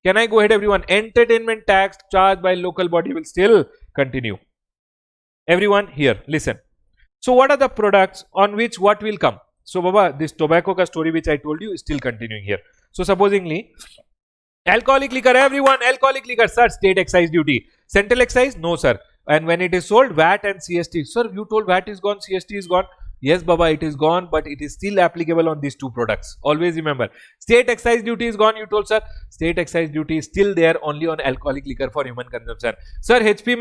Can I go ahead, everyone? Entertainment tax charged by local body will still continue. Everyone here, listen. So what are the products on which what will come? So Baba, this tobacco ka story which I told you is still continuing here. So supposingly, alcoholic liquor, everyone, alcoholic liquor, sir, state excise duty. Central excise, no sir. And when it is sold, VAT and CST. Sir, you told VAT is gone, CST is gone. Yes, Baba, it is gone, but it is still applicable on these two products. Always remember. State excise duty is gone, you told, sir. State excise duty is still there only on alcoholic liquor for human consumption. Sir, HP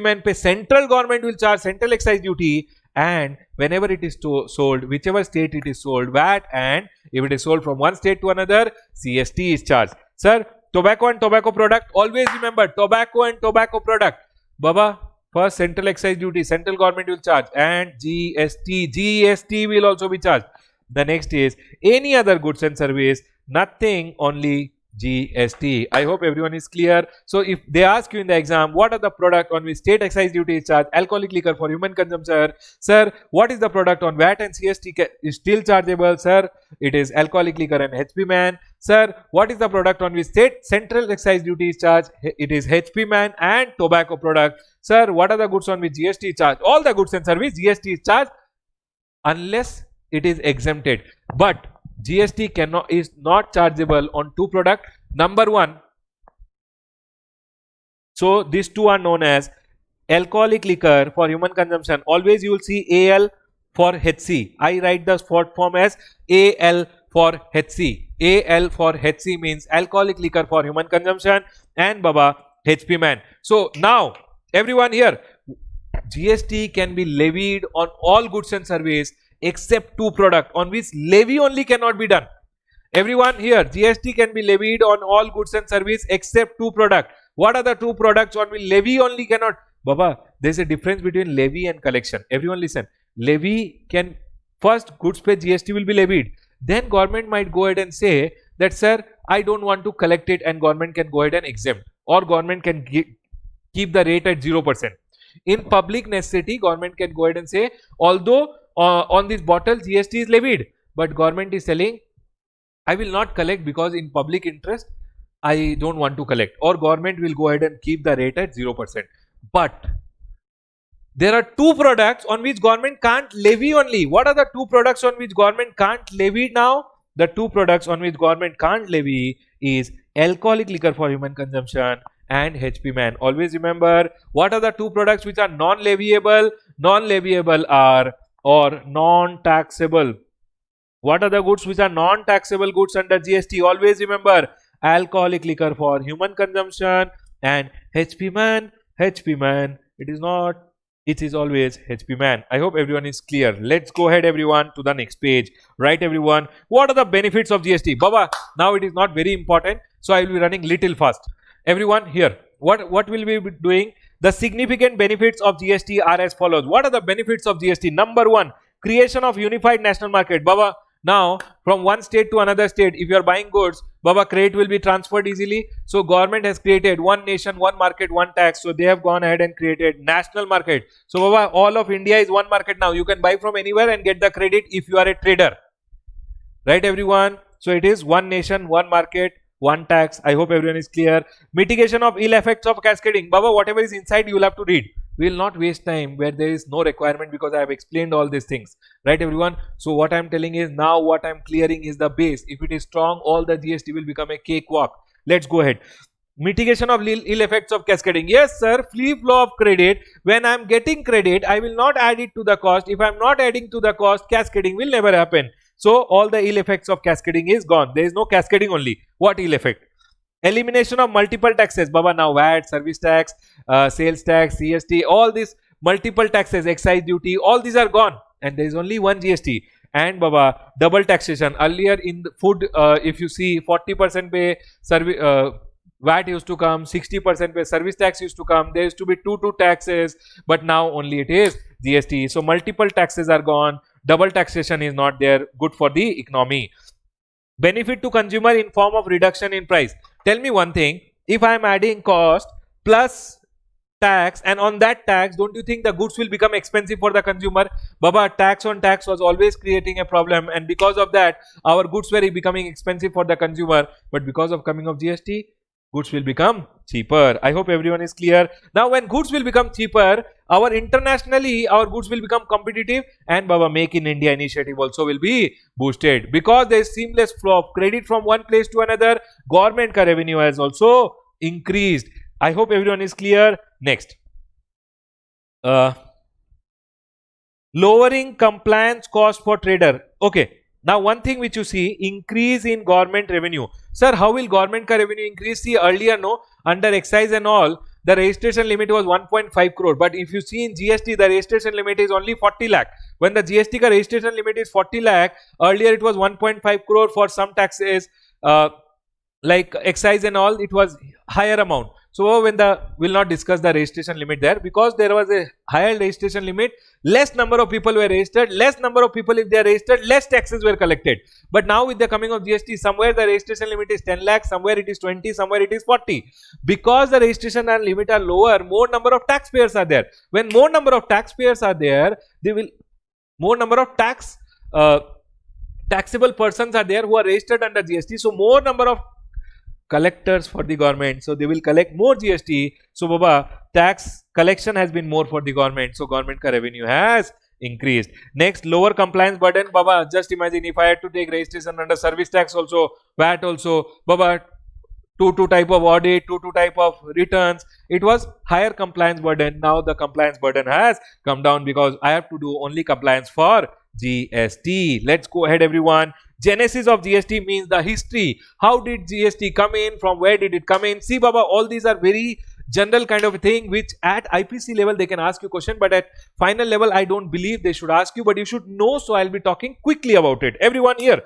man pay central government will charge central excise duty, and whenever it is sold, whichever state it is sold, VAT, and if it is sold from one state to another, CST is charged. Sir, tobacco and tobacco product, always remember, tobacco and tobacco product. Baba, first central excise duty, central government will charge, and GST will also be charged. The next is any other goods and service, nothing, only GST. I hope everyone is clear. So if they ask you in the exam, what are the product on which state excise duty is charged? Alcoholic liquor for human consumption. Sir, what is the product on VAT and CST is still chargeable? Sir, it is alcoholic liquor and HP man. Sir, what is the product on which state central excise duty is charged? It is HP man and tobacco product. Sir, what are the goods on which GST is charged? All the goods and service GST is charged unless it is exempted. But GST is not chargeable on two products. Number one, so these two are known as alcoholic liquor for human consumption. Always you will see AL for HC. I write the short form as AL for HC. AL for HC means alcoholic liquor for human consumption, and Baba HP man. So now everyone here, GST can be levied on all goods and service except two products on which levy only cannot be done. Everyone here, GST can be levied on all goods and service except two products. What are the two products on which levy only cannot? Baba, there is a difference between levy and collection. Everyone listen. Levy can, first goods pe GST will be levied. Then government might go ahead and say that, sir, I don't want to collect it, and government can go ahead and exempt, or government can keep the rate at 0%. In public necessity, government can go ahead and say, although on this bottle GST is levied, but government is telling, I will not collect because in public interest I don't want to collect, or government will go ahead and keep the rate at 0%. But there are two products on which government can't levy only. What are the two products on which government can't levy now? The two products on which government can't levy is alcoholic liquor for human consumption and HP man. Always remember, what are the two products which are non-leviable? Non-leviable are, or non-taxable. What are the goods which are non-taxable goods under GST? Always remember, alcoholic liquor for human consumption and HP man. HP man, it is not, it is always HP man. I hope everyone is clear. Let's go ahead everyone to the next page. Right everyone, what are the benefits of GST? Baba, now it is not very important, so I will be running little fast. Everyone here, what will we be doing? The significant benefits of GST are as follows. What are the benefits of GST? Number one, creation of unified national market. Baba, now from one state to another state, if you are buying goods, Baba, credit will be transferred easily. So government has created one nation, one market, one tax. So they have gone ahead and created national market. So Baba, all of India is one market now. You can buy from anywhere and get the credit if you are a trader. Right everyone? So it is one nation, one market, one tax. I hope everyone is clear. Mitigation of ill effects of cascading. Baba, whatever is inside you will have to read. We will not waste time where there is no requirement, because I have explained all these things. Right everyone? So what I am telling is, now what I am clearing is the base. If it is strong, all the GST will become a cakewalk. Let's go ahead. Mitigation of ill effects of cascading. Yes sir, free flow of credit. When I am getting credit, I will not add it to the cost. If I am not adding to the cost, cascading will never happen. So all the ill effects of cascading is gone. There is no cascading only. What ill effect? Elimination of multiple taxes. Baba, now VAT, service tax, sales tax, CST, all these multiple taxes, excise duty, all these are gone, and there is only one GST. And Baba, double taxation. Earlier in the food, if you see, 40% pay VAT used to come, 60% pay service tax used to come. There used to be two taxes, but now only it is GST. So multiple taxes are gone. Double taxation is not there. Good for the economy. Benefit to consumer in form of reduction in price. Tell me one thing, if I am adding cost plus tax, and on that tax, don't you think the goods will become expensive for the consumer? Baba, tax on tax was always creating a problem, and because of that, our goods were becoming expensive for the consumer. But because of coming of GST, goods will become cheaper. I hope everyone is clear. Now when goods will become cheaper, our internationally our goods will become competitive, and Baba, Make in India initiative also will be boosted, because there is seamless flow of credit from one place to another. Government ka revenue has also increased. I hope everyone is clear. Next, lowering compliance cost for trader. Okay. Now one thing which you see, increase in government revenue. Sir, how will government ka revenue increase? See, earlier no, under excise and all, the registration limit was 1.5 crore. But if you see in GST, the registration limit is only 40 lakh. When the GST ka registration limit is 40 lakh, earlier it was 1.5 crore for some taxes, like excise and all, it was higher amount. So when we'll not discuss the registration limit there, because there was a higher registration limit, less number of people were registered, less number of people if they are registered, less taxes were collected. But now with the coming of GST, somewhere the registration limit is 10 lakh, somewhere it is 20, somewhere it is 40. Because the registration and limit are lower, more number of taxpayers are there. When more number of taxpayers are there, they will, more number of taxable persons are there who are registered under GST. So more number of collectors for the government, so they will collect more GST. So Baba, tax collection has been more for the government, so government ka revenue has increased. Next, lower compliance burden. Baba, just imagine if I had to take registration under service tax also, VAT also, Baba, two type of audit, two type of returns, it was higher compliance burden. Now the compliance burden has come down because I have to do only compliance for GST. Let's go ahead, everyone. Genesis of GST means the history. How did GST come in? From where did it come in? See, Baba, all these are very general kind of a thing which at IPC level they can ask you question, but at final level I don't believe they should ask you, but you should know, so I'll be talking quickly about it. Everyone here,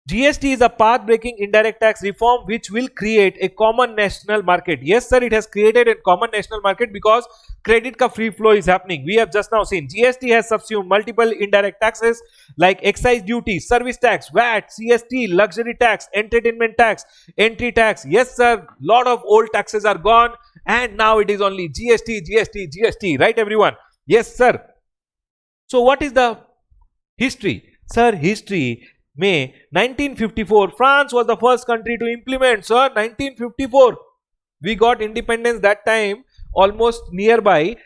GST is a path-breaking indirect tax reform which will create a common national market. Yes, sir, it has created a common national market because credit ka free flow is happening. We have just now seen GST has subsumed multiple indirect taxes like excise duty, service tax, VAT, CST, luxury tax, entertainment tax, entry tax. Yes, sir, lot of old taxes are gone and now it is only GST, GST, GST, right, everyone? Yes, sir. So what is the history? Sir, history, May 1954, France was the first country to implement. Sir, 1954, we got independence that time, almost nearby.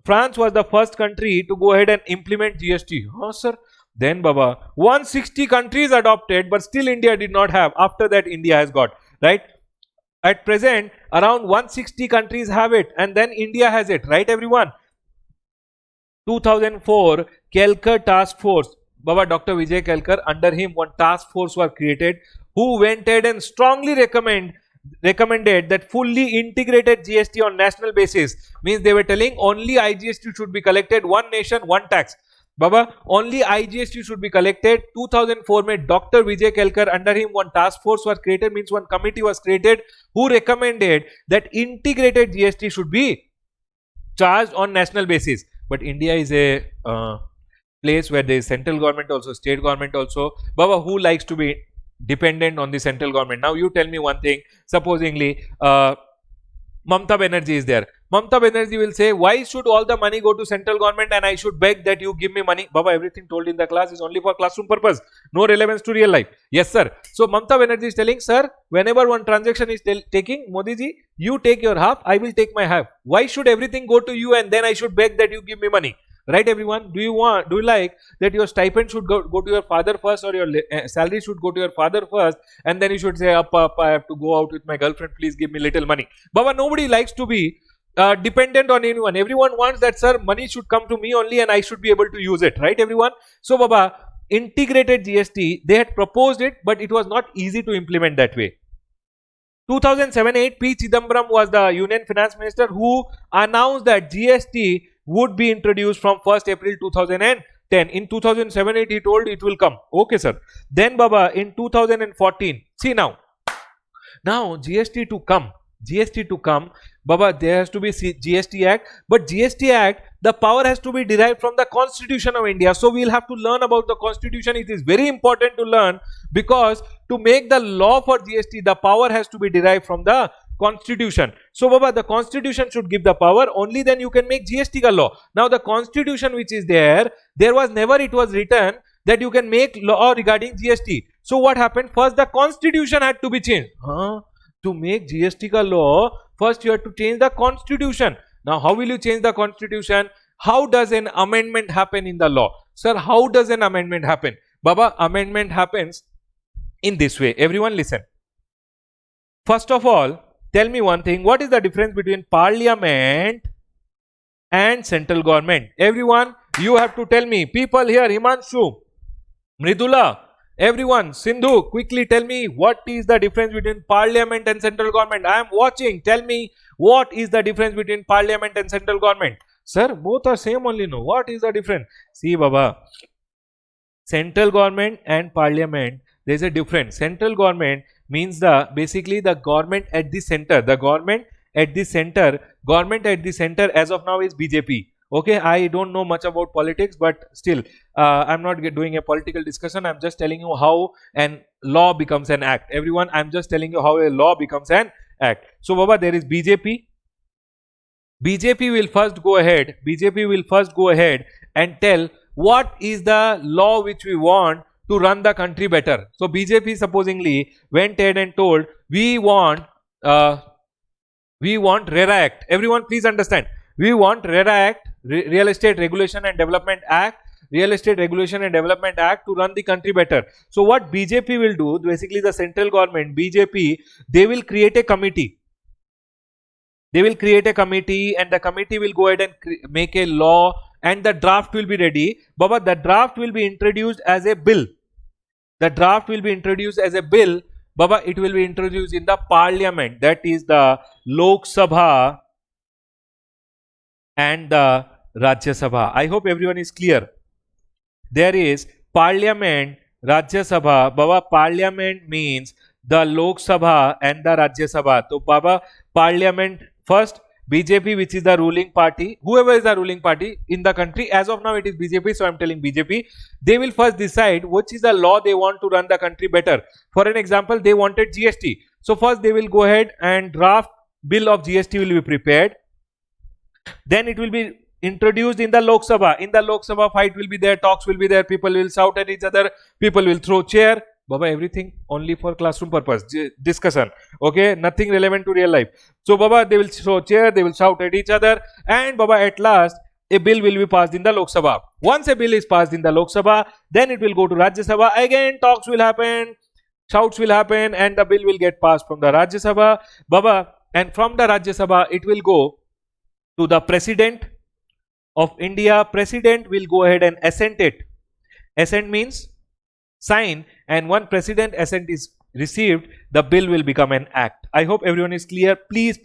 France was the first country to go ahead and implement GST. Huh, sir? Then, Baba, 160 countries adopted, but still India did not have. After that, India has got, right? At present, around 160 countries have it, and then India has it, right, everyone? 2004, Kelkar Task Force. Baba, Dr. Vijay Kelkar, under him one task force was created who went ahead and strongly recommended that fully integrated GST on national basis. Means they were telling only IGST should be collected, one nation, one tax. Baba, only IGST should be collected. 2004 में Dr. Vijay Kelkar, under him one task force was created, means one committee was created who recommended that integrated GST should be charged on national basis. But India is a place where there is central government also, state government also. Baba, who likes to be dependent on the central government? Now you tell me one thing. Supposingly Mamata Banerjee is there. Mamata Banerjee will say, why should all the money go to central government and I should beg that you give me money? Baba, everything told in the class is only for classroom purpose, no relevance to real life. Yes, sir. So Mamata Banerjee is telling, sir, whenever one transaction is taking, Modi ji, you take your half, I will take my half. Why should everything go to you and then I should beg that you give me money? Right, everyone? Do you like that your stipend should go to your father first, or your salary should go to your father first, and then you should say, up, I have to go out with my girlfriend, please give me little money. Baba, nobody likes to be dependent on anyone. Everyone wants that, sir, money should come to me only and I should be able to use it. Right, everyone? So, Baba, integrated GST, they had proposed it, but it was not easy to implement that way. 2007-8, P. Chidambaram was the Union Finance Minister who announced that GST would be introduced from 1st April 2010. In 2007-8, he told it will come. Okay, sir. Then, Baba, in 2014, see now GST to come, Baba, there has to be GST Act, but GST Act, the power has to be derived from the Constitution of India. So we will have to learn about the Constitution. It is very important to learn, because to make the law for GST, the power has to be derived from the Constitution. So, Baba, the Constitution should give the power, only then you can make GST ka law. Now, the Constitution which is there was never it was written that you can make law regarding GST. So, what happened? First, the Constitution had to be changed. To make GST ka law, first you have to change the Constitution. Now, how will you change the Constitution? How does an amendment happen in the law? Sir, how does an amendment happen? Baba, amendment happens in this way. Everyone listen. First of all, tell me one thing. What is the difference between Parliament and central government? Everyone, you have to tell me. People here, Himanshu, Mridula, everyone, Sindhu, quickly tell me what is the difference between Parliament and central government. I am watching. Tell me what is the difference between Parliament and central government. Sir, both are same only. No. What is the difference? See, Baba, central government and Parliament, there is a difference. Central government means basically the government at the center. The government at the center as of now is BJP. Okay, I don't know much about politics, but still, I'm not doing a political discussion. I'm just telling you how an law becomes an act. Everyone, I'm just telling you how a law becomes an act. So, Baba, there is BJP. BJP will first go ahead. BJP will first go ahead and tell what is the law which we want to run the country better. So, BJP supposingly went ahead and told uh, we want RERA Act. Everyone, please understand. We want RERA Act, Real Estate Regulation and Development Act, Real Estate Regulation and Development Act to run the country better. So what BJP will do, basically the central government, BJP, they will create a committee. They will create a committee and the committee will go ahead and make a law and the draft will be ready. Baba, the draft will be introduced as a bill. The draft will be introduced as a bill. Baba, it will be introduced in the parliament, that is the Lok Sabha and the Rajya Sabha. I hope everyone is clear. There is parliament, Rajya Sabha. Baba, parliament means the Lok Sabha and the Rajya Sabha. So, Baba, parliament first, BJP, which is the ruling party, whoever is the ruling party in the country, as of now it is BJP, so I am telling BJP, they will first decide which is the law they want to run the country better. For an example, they wanted GST. So first they will go ahead and draft bill of GST will be prepared. Then it will be introduced in the Lok Sabha. In the Lok Sabha, fight will be there, talks will be there, people will shout at each other, people will throw chair. Baba, everything only for classroom purpose, discussion, okay, nothing relevant to real life. So Baba, they will throw chair, they will shout at each other, and Baba, at last a bill will be passed in the Lok Sabha. Once a bill is passed in the Lok Sabha, then it will go to Rajya Sabha. Again talks will happen, shouts will happen, and the bill will get passed from the Rajya Sabha, Baba, and from the Rajya Sabha it will go to the President of India. President will go ahead and assent it. Assent means sign, and one president assent is received, the bill will become an act. I hope everyone is clear. Please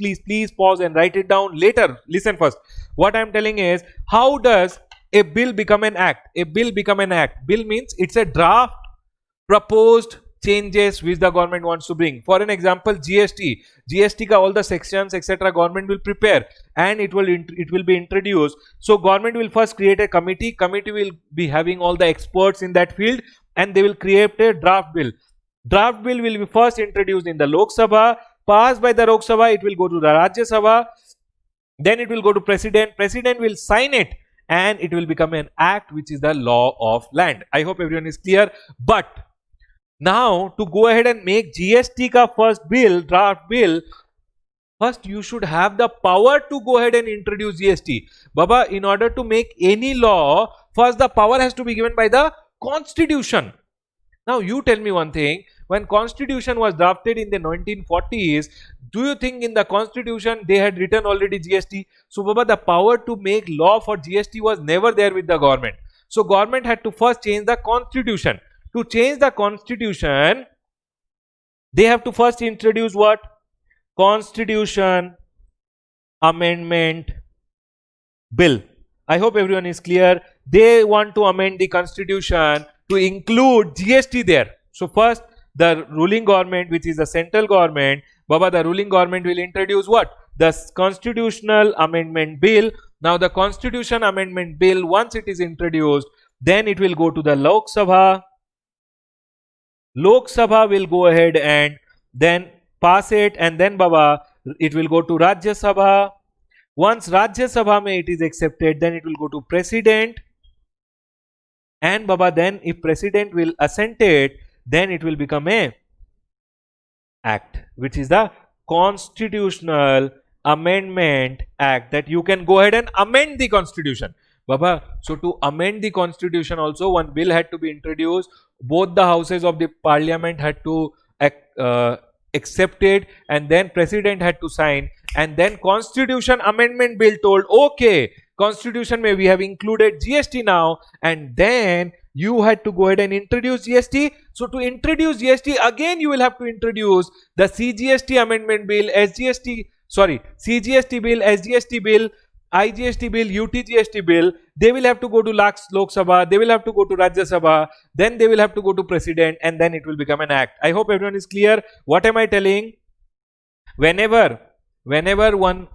pause and write it down later. Listen first. What I am telling is, how does a bill become an act? A bill become an act. Bill means it's a draft proposed changes which the government wants to bring. For an example, GST ka all the sections etc. government will prepare and it will be introduced. So government will first create a committee. Committee will be having all the experts in that field, and they will create a draft bill. Draft bill will be first introduced in the Lok Sabha, passed by the Lok Sabha, it will go to the Rajya Sabha, then it will go to President. President will sign it and it will become an act, which is the law of land. I hope everyone is clear. But now to go ahead and make GST ka first bill, draft bill, first you should have the power to go ahead and introduce GST. Baba, in order to make any law, first the power has to be given by the Constitution. Now you tell me one thing, when Constitution was drafted in the 1940s, do you think in the Constitution they had written already GST? So Baba, the power to make law for GST was never there with the government. So government had to first change the Constitution. To change the Constitution, they have to first introduce what? Constitution Amendment Bill. I hope everyone is clear. They want to amend the Constitution to include GST there. So first the ruling government, which is the central government, Baba, the ruling government will introduce what? The Constitutional Amendment Bill. Now the Constitution Amendment Bill, once it is introduced, then it will go to the Lok Sabha. Lok Sabha will go ahead and then pass it, and then Baba, it will go to Rajya Sabha. Once Rajya Sabha mein it is accepted, then it will go to President, and Baba, then if President will assent it, then it will become a act, which is the Constitutional Amendment Act, that you can go ahead and amend the Constitution. Baba, so to amend the Constitution also one bill had to be introduced. Both the houses of the parliament had to accept it, and then President had to sign, and then Constitution Amendment Bill told, okay, Constitution may we have included GST now, and then you had to go ahead and introduce GST. So to introduce GST, again you will have to introduce the CGST Amendment Bill, CGST Bill, SGST Bill, IGST Bill, UTGST Bill. They will have to go to Lok Sabha, they will have to go to Rajya Sabha, then they will have to go to President, and then it will become an act. I hope everyone is clear. What am I telling? Whenever one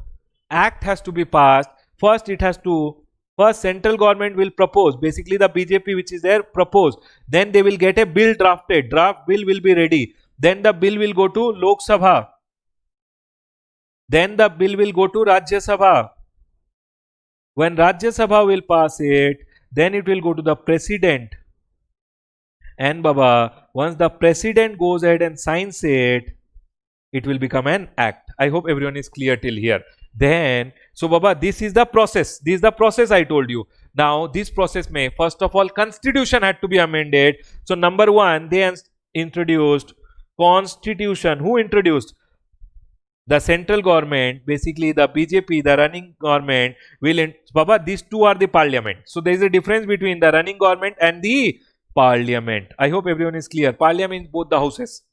act has to be passed, first it has to First, central government will propose. Basically, the BJP which is there propose. Then they will get a bill drafted. Draft bill will be ready. Then the bill will go to Lok Sabha. Then the bill will go to Rajya Sabha. When Rajya Sabha will pass it, then it will go to the president. And Baba, once the president goes ahead and signs it, it will become an act. I hope everyone is clear till here. Then, so Baba, this is the process. This is the process I told you. Now, this process may, first of all, constitution had to be amended. So, number one, they introduced constitution. Who introduced? The central government, basically the BJP, the running government will, Baba, these two are the parliament. So, there is a difference between the running government and the parliament. I hope everyone is clear. Parliament means both the houses.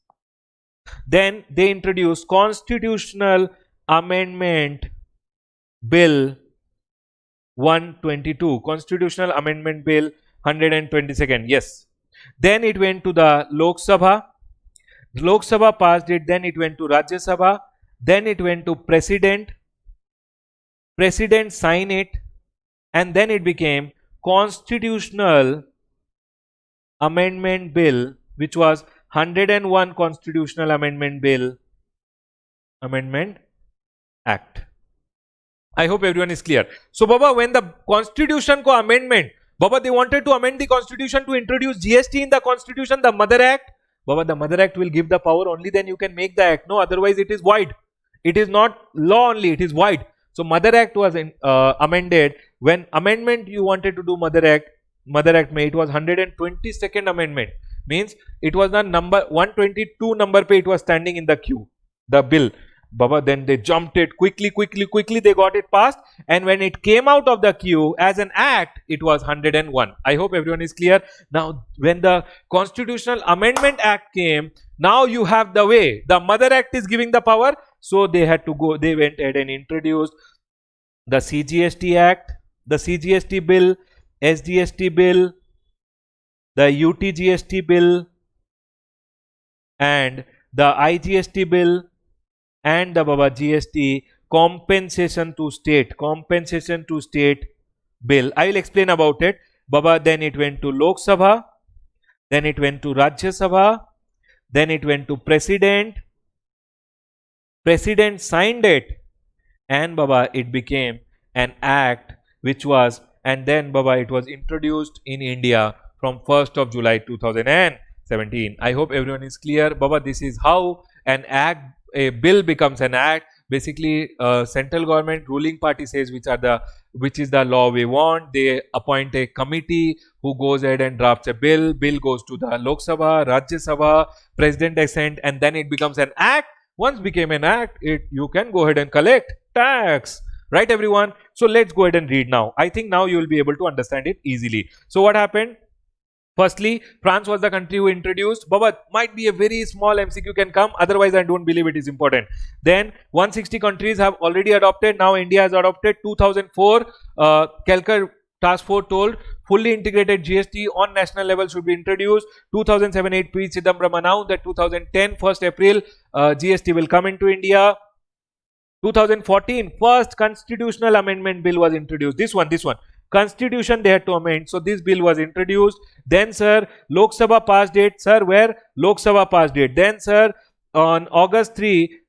Then they introduced Constitutional Amendment Bill 122. Constitutional Amendment Bill 122nd. Yes. Then it went to the Lok Sabha. Lok Sabha passed it. Then it went to Rajya Sabha. Then it went to President. President signed it. And then it became Constitutional Amendment Bill, which was 101 Constitutional Amendment Bill, Amendment Act. I hope everyone is clear. So, Baba, when the Constitution ko amendment, Baba, they wanted to amend the Constitution to introduce GST in the Constitution, the Mother Act. Baba, the Mother Act will give the power, only then you can make the act. No, otherwise it is void. It is not law only, it is void. So, Mother Act was amended. When amendment you wanted to do Mother Act may, it was 122nd amendment. Means it was the number 122 number pe it was standing in the queue, the bill. Baba, then they jumped it quickly, they got it passed. And when it came out of the queue as an act, it was 101. I hope everyone is clear. Now, when the Constitutional Amendment Act came, now you have the way. The Mother Act is giving the power. So they had to go, they went ahead and introduced the CGST Act, the CGST Bill, SGST Bill, the UTGST Bill, and the IGST Bill, and the Baba GST compensation to state bill. I will explain about it. Baba, then it went to Lok Sabha, then it went to Rajya Sabha, then it went to President. President signed it, and Baba, it became an act which was, and then Baba, it was introduced in India from 1st of July 2017. I hope everyone is clear. Baba, this is how an act, a bill becomes an act. Basically, central government ruling party says which is the law we want. They appoint a committee who goes ahead and drafts a bill. Bill goes to the Lok Sabha, Rajya Sabha, President assent, and then it becomes an act. Once became an act, you can go ahead and collect tax. Right, everyone? So let's go ahead and read now. I think now you will be able to understand it easily. So what happened? Firstly, France was the country who introduced. Baba, might be a very small MCQ can come. Otherwise, I don't believe it is important. Then 160 countries have already adopted. Now India has adopted. 2004, Kelkar Task Force told fully integrated GST on national level should be introduced. 2007-8 P. Chidambaram announced that 2010 1st April GST will come into India. 2014 first constitutional amendment bill was introduced. This one. Constitution they had to amend. So this bill was introduced. Then sir, Lok Sabha passed it. Sir, where? Lok Sabha passed it. Then sir, on August 3,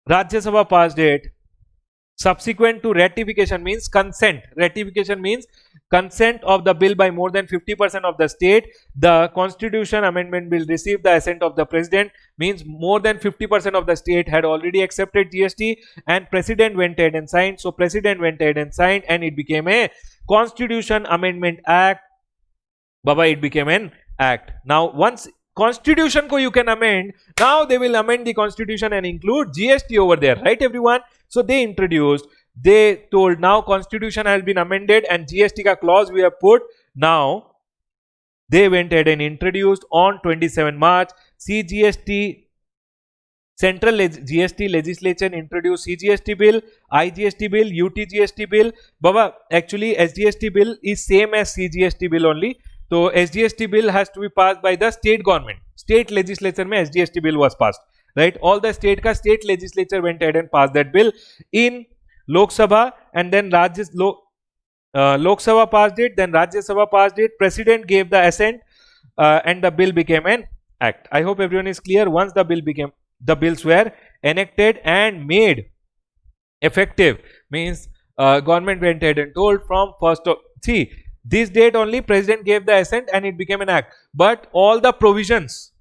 Rajya Sabha passed it. Subsequent to ratification means consent. Ratification means consent of the bill by more than 50% of the state. The Constitution Amendment Bill received the assent of the President, means more than 50% of the state had already accepted GST, and President went ahead and signed. So President went ahead and signed, and it became a Constitution Amendment Act. Baba, it became an act. Now once Constitution ko you can amend, now they will amend the Constitution and include GST over there, right everyone? So they introduced, they told now Constitution has been amended and GST ka clause we have put. Now they went ahead and introduced on 27 March CGST. Central GST legislature introduced CGST bill, IGST bill, UTGST bill. Baba, actually SGST bill is same as CGST bill only. So SGST bill has to be passed by the state government. State legislature mein SGST bill was passed. Right? All the state legislature went ahead and passed that bill in Lok Sabha, and then Lok Sabha passed it, then Rajya Sabha passed it, President gave the assent, and the bill became an act. I hope everyone is clear. Once the bills were enacted and made effective, means government went ahead and told from first of, see, this date only President gave the assent and it became an act, but all the provisions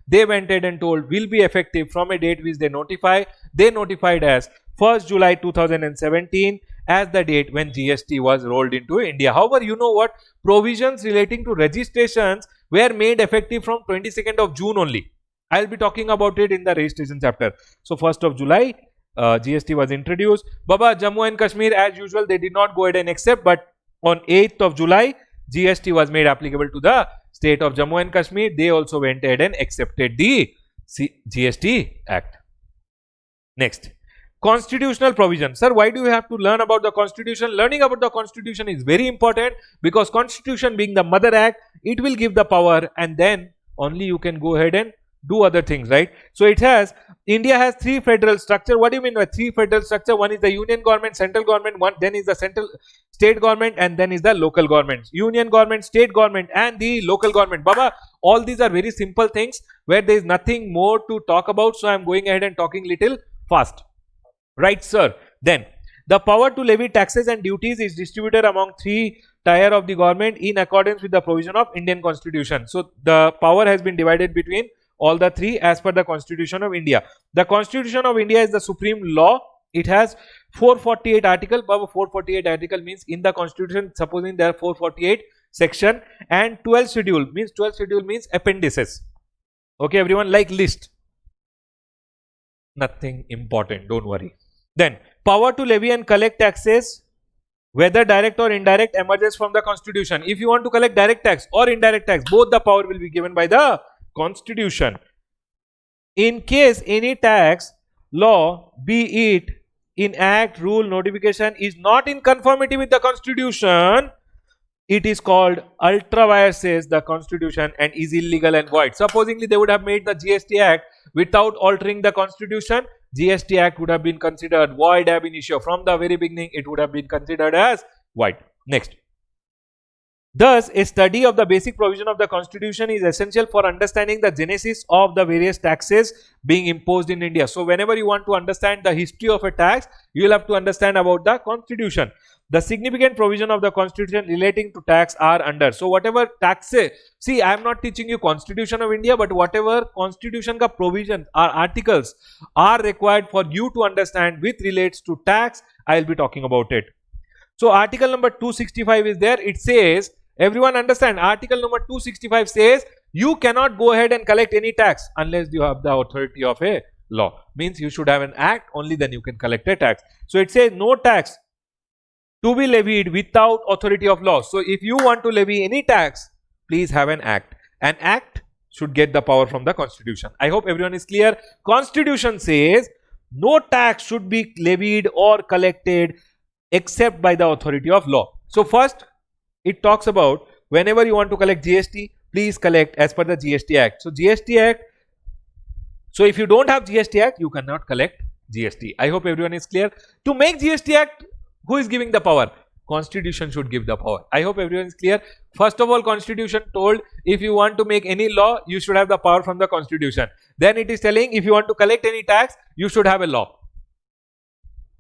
they went ahead and told will be effective from a date which they notified as 1st July 2017 as the date when GST was rolled into India. However, you know what, provisions relating to registrations were made effective from 22nd of June only. I'll be talking about it in the registration chapter. So 1st of July GST was introduced. Baba, Jammu and Kashmir as usual they did not go ahead and accept, but on 8th of July GST was made applicable to the state of Jammu and Kashmir. They also went ahead and accepted the GST Act. Next, constitutional provision. Sir, why do you have to learn about the constitution? Learning about the constitution is very important because constitution being the mother act, it will give the power and then only you can go ahead and do other things, right? So it has, India has three federal structure. What do you mean by three federal structure? One is the union government, central government, one then is the central state government, and then is the local government. Union government, state government, and the local government. Baba, all these are very simple things where there is nothing more to talk about. So I am going ahead and talking little fast. Right, sir? Then the power to levy taxes and duties is distributed among three tier of the government in accordance with the provision of Indian Constitution. So the power has been divided between all the three as per the Constitution of India. The Constitution of India is the supreme law. It has 448 article. 448 article means in the Constitution, supposing there are 448 section and 12 schedule means appendices. Okay, everyone, like list. Nothing important, don't worry. Then power to levy and collect taxes, whether direct or indirect, emerges from the Constitution. If you want to collect direct tax or indirect tax, both the power will be given by the Constitution. In case any tax law, be it in act, rule, notification, is not in conformity with the Constitution, it is called ultra vires says the Constitution and is illegal and void. Supposingly they would have made the GST Act without altering the Constitution, GST Act would have been considered void ab initio. From the very beginning it would have been considered as void. Next, thus a study of the basic provision of the Constitution is essential for understanding the genesis of the various taxes being imposed in India. So whenever you want to understand the history of a tax, you will have to understand about the Constitution. The significant provision of the Constitution relating to tax are under. So whatever taxes, see, I am not teaching you Constitution of India, but whatever Constitution ka provision or articles are required for you to understand which relates to tax, I will be talking about it. So article number 265 is there. It says, everyone understand, article number 265 says you cannot go ahead and collect any tax unless you have the authority of a law. Means you should have an act, only then you can collect a tax. So it says no tax to be levied without authority of law. So if you want to levy any tax, please have an act. An act should get the power from the Constitution. I hope everyone is clear. Constitution says no tax should be levied or collected except by the authority of law. So first it talks about whenever you want to collect GST, please collect as per the GST Act. So GST Act, so if you don't have GST Act, you cannot collect GST. I hope everyone is clear. To make GST Act, who is giving the power? Constitution should give the power. I hope everyone is clear. First of all, Constitution told if you want to make any law, you should have the power from the Constitution. Then it is telling if you want to collect any tax, you should have a law.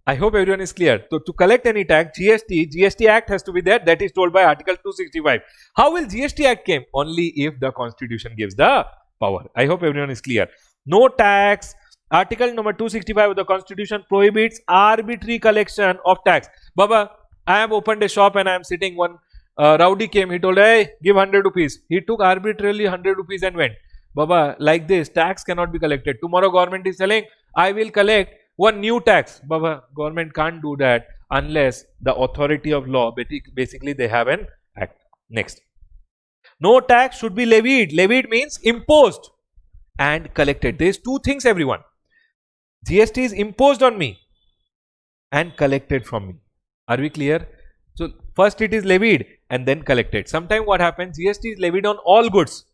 I hope everyone is clear. So to collect any tax, GST Act has to be there. That is told by Article 265. How will GST Act came? Only if the Constitution gives the power. I hope everyone is clear. No tax. Article number 265 of the Constitution prohibits arbitrary collection of tax. Baba, I have opened a shop and I am sitting. One rowdy came. He told, hey, give 100 rupees. He took arbitrarily 100 rupees and went. Baba, like this, tax cannot be collected. Tomorrow government is telling, I will collect one new tax. Baba, government can't do that unless the authority of law, basically they have an act. Next, no tax should be levied. Levied means imposed and collected. There is two things, everyone. GST is imposed on me and collected from me. Are we clear? So first it is levied and then collected. Sometimes what happens, GST is levied on all goods,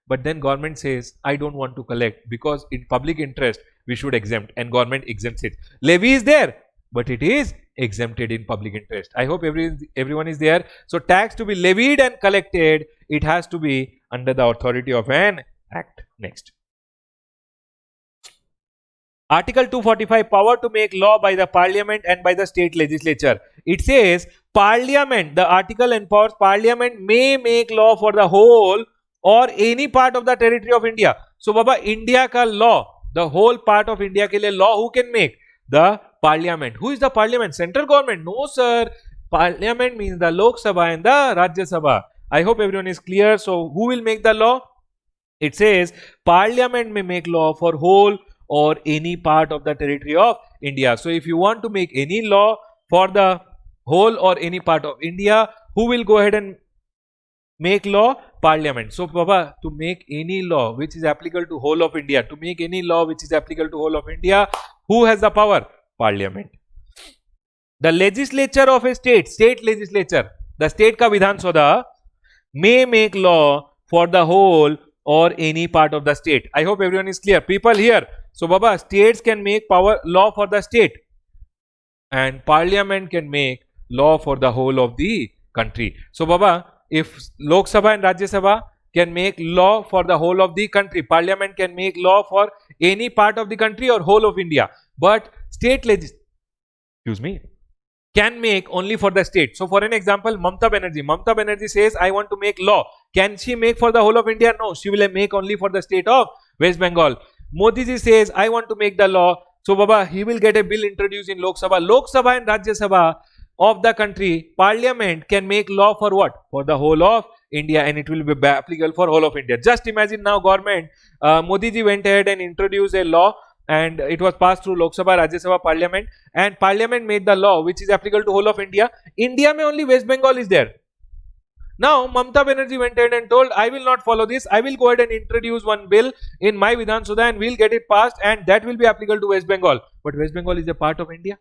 but then government says, I don't want to collect because in public interest we should exempt, and government exempts it. Levy is there, but it is exempted in public interest. I hope everyone is there. So tax to be levied and collected, it has to be under the authority of an act. Next. Article 245, power to make law by the parliament and by the state legislature. It says parliament, the article empowers parliament may make law for the whole or any part of the territory of India. So Baba, India ka law, the whole part of India ke liye law who can make? The parliament. Who is the parliament? Central government? No sir. Parliament means the Lok Sabha and the Rajya Sabha. I hope everyone is clear. So who will make the law? It says parliament may make law for whole or any part of the territory of India. So if you want to make any law for the whole or any part of India, who will go ahead and make law? Parliament. So Baba, to make any law which is applicable to whole of India, to make any law which is applicable to whole of India, who has the power? Parliament. The legislature of a state, state legislature, the state ka Vidhan Sabha may make law for the whole or any part of the state. I hope everyone is clear. People here. So Baba, states can make power law for the state and parliament can make law for the whole of the country. So Baba, if Lok Sabha and Rajya Sabha can make law for the whole of the country, parliament can make law for any part of the country or whole of India, but state can make only for the state. So for an example, Mamata Banerjee says, I want to make law. Can she make for the whole of India? No, she will make only for the state of West Bengal. Modi ji says, I want to make the law. So Baba, he will get a bill introduced in Lok Sabha. Lok Sabha and Rajya Sabha of the country, parliament can make law for what? For the whole of India, and it will be applicable for whole of India. Just imagine now government, Modi ji went ahead and introduced a law and it was passed through Lok Sabha, Rajya Sabha, parliament, and parliament made the law which is applicable to whole of India. India mein only West Bengal is there. Now Mamata Banerjee went ahead and told, I will not follow this. I will go ahead and introduce one bill in my Vidhan Sabha and we'll get it passed, and that will be applicable to West Bengal. But West Bengal is a part of India.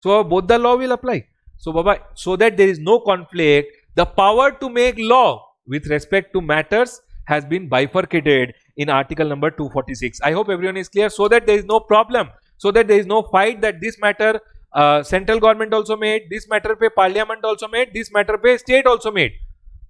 So both the law will apply. So Baba, so that there is no conflict, the power to make law with respect to matters has been bifurcated in article number 246. I hope everyone is clear, so that there is no problem, so that there is no fight that this matter central government also made, this matter pe parliament also made, this matter pe state also made.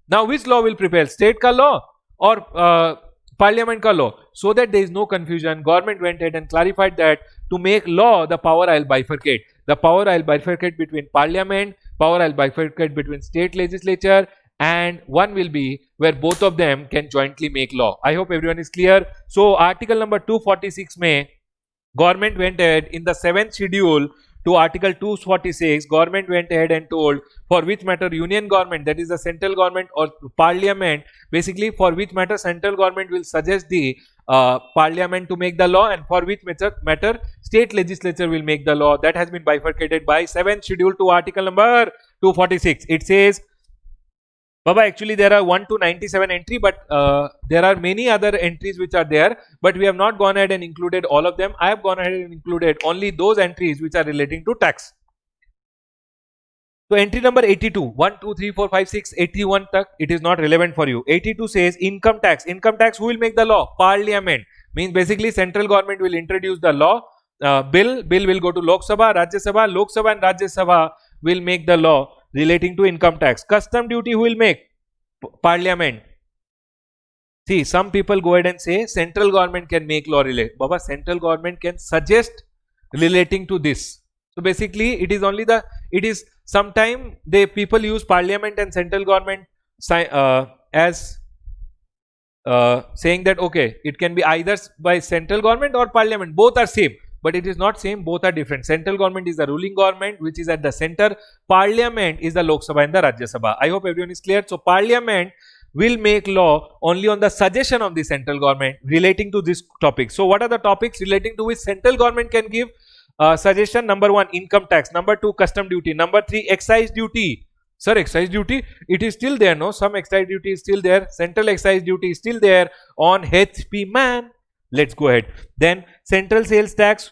Now which law will prevail, state ka law or parliament ka law? So that there is no confusion, government went ahead and clarified that to make law, the power I will bifurcate. The power I will bifurcate between parliament, power I will bifurcate between state legislature, and one will be where both of them can jointly make law. I hope everyone is clear. So article number 246 mein, government went ahead in the 7th schedule to article 246, government went ahead and told for which matter union government, that is the central government or parliament, basically for which matter central government will suggest the parliament to make the law, and for which matter state legislature will make the law. That has been bifurcated by 7th schedule to article number 246. It says, Baba, actually there are 1 to 97 entry, but there are many other entries which are there, but we have not gone ahead and included all of them. I have gone ahead and included only those entries which are relating to tax. So entry number 82, 1, 2, 3, 4, 5, 6, 81 tak, it is not relevant for you. 82 says income tax. Income tax, who will make the law? Parliament. Means basically central government will introduce the law. Bill will go to Lok Sabha, Rajya Sabha. Lok Sabha and Rajya Sabha will make the law relating to income tax. Custom duty, who will make? Parliament. See, some people go ahead and say central government can make law relate. Baba, central government can suggest relating to this. So basically it is only the, it is sometime the people use parliament and central government as saying that okay, it can be either by central government or parliament, both are same, but it is not same, both are different. Central government is the ruling government which is at the center, parliament is the Lok Sabha and the Rajya Sabha. I hope everyone is clear. So parliament will make law only on the suggestion of the central government relating to this topic. So what are the topics relating to which central government can give suggestion? Number 1, income tax. Number 2, custom duty. Number 3, excise duty. Sir, excise duty, it is still there, no? Some excise duty is still there. Central excise duty is still there on HP man. Let's go ahead. Then central sales tax.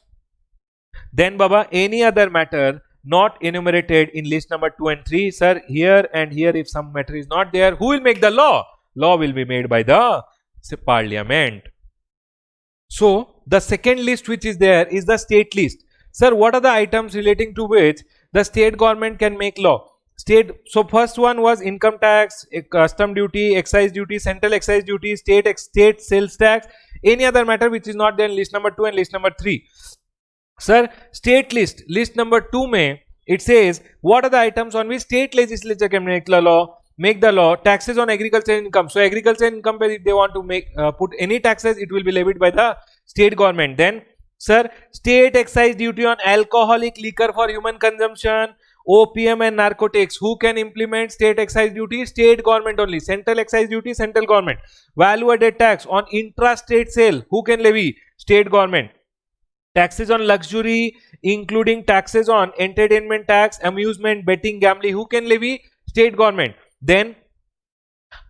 Then Baba, any other matter not enumerated in list number 2 and 3. Sir, here and here if some matter is not there, who will make the law? Law will be made by the parliament. So the second list which is there is the state list. Sir, what are the items relating to which the state government can make law. State, so first one was income tax, custom duty, excise duty, central excise duty, state sales tax, any other matter which is not there in list number 2 and list number 3. Sir, state list number 2 mein it says what are the items on which state legislature can make the law. Taxes on agriculture income. So agriculture income, if they want to make put any taxes, it will be levied by the state government. Then sir, state excise duty on alcoholic liquor for human consumption, opium and narcotics. Who can implement state excise duty? State government only. Central excise duty, central government. Value added tax on intra-state sale. Who can levy? State government. Taxes on luxury, including taxes on entertainment tax, amusement, betting, gambling. Who can levy? State government. Then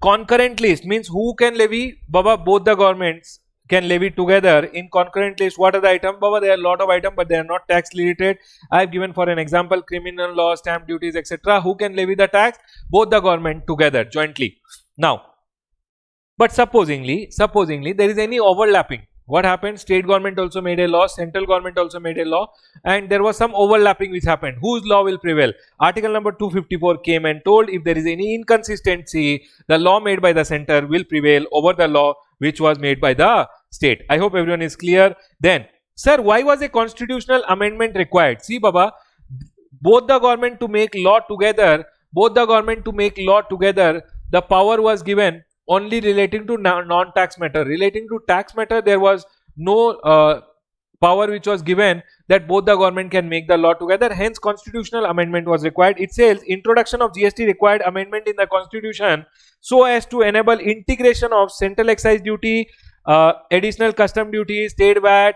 concurrent list means who can levy? Baba, both the governments can levy together in concurrent list. What are the items? Baba, there are a lot of items, but they are not tax related. I have given for an example criminal law, stamp duties, etc. Who can levy the tax? Both the government together jointly. Now, but supposingly there is any overlapping. What happened? State government also made a law, central government also made a law, and there was some overlapping which happened. Whose law will prevail? Article number 254 came and told if there is any inconsistency, the law made by the center will prevail over the law which was made by the state. I hope everyone is clear. Then, sir, why was a constitutional amendment required? See, Baba, both the government to make law together, the power was given only relating to non-tax matter. Relating to tax matter, there was no power which was given that both the government can make the law together. Hence, constitutional amendment was required. It says introduction of GST required amendment in the constitution so as to enable integration of central excise duty, additional custom duty, state VAT,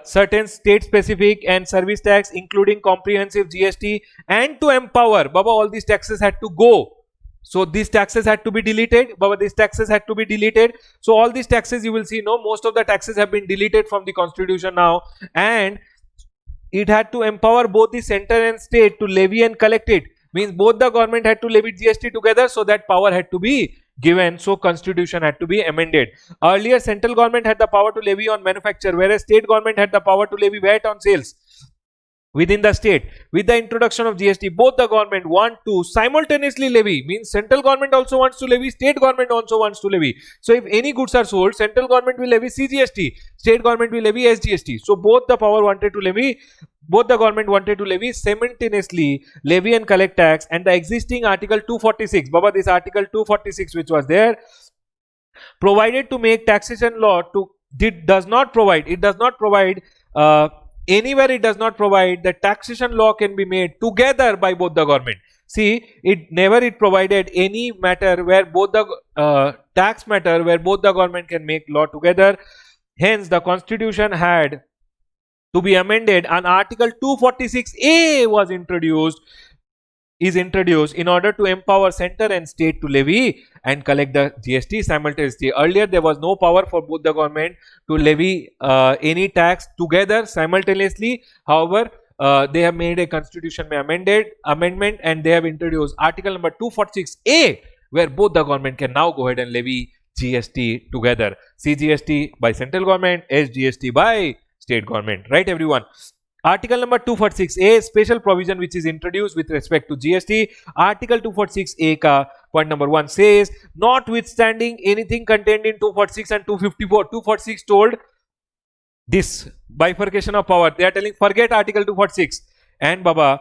certain state specific and service tax, including comprehensive GST, and to empower. Baba, all these taxes had to go. So these taxes had to be deleted. Baba, these taxes had to be deleted. So all these taxes you will see, no, most of the taxes have been deleted from the constitution now, and it had to empower both the center and state to levy and collect it. Means both the government had to levy GST together, so that power had to be given. So constitution had to be amended. Earlier, central government had the power to levy on manufacture, whereas state government had the power to levy VAT on sales within the state. With the introduction of GST, both the government want to simultaneously levy. Means central government also wants to levy, state government also wants to levy. So if any goods are sold, central government will levy CGST, state government will levy SGST. So both the government wanted to levy simultaneously, levy and collect tax. And the existing article 246, Baba, this article 246 which was there, provided to make taxation law to, does not provide anywhere it does not provide that taxation law can be made together by both the government. See, it provided any matter where both the tax matter where both the government can make law together. Hence, the constitution had to be amended, and Article 246A was introduced in order to empower center and state to levy and collect the GST simultaneously. Earlier, there was no power for both the government to levy any tax together simultaneously. However, they have made a constitution amendment, and they have introduced article number 246A, where both the government can now go ahead and levy GST together. CGST by central government, SGST by state government. Right, everyone? Article number 246A, special provision which is introduced with respect to GST. Article 246A ka point number 1 says, notwithstanding anything contained in 246 and 254, 246 told this bifurcation of power. They are telling forget Article 246, and Baba,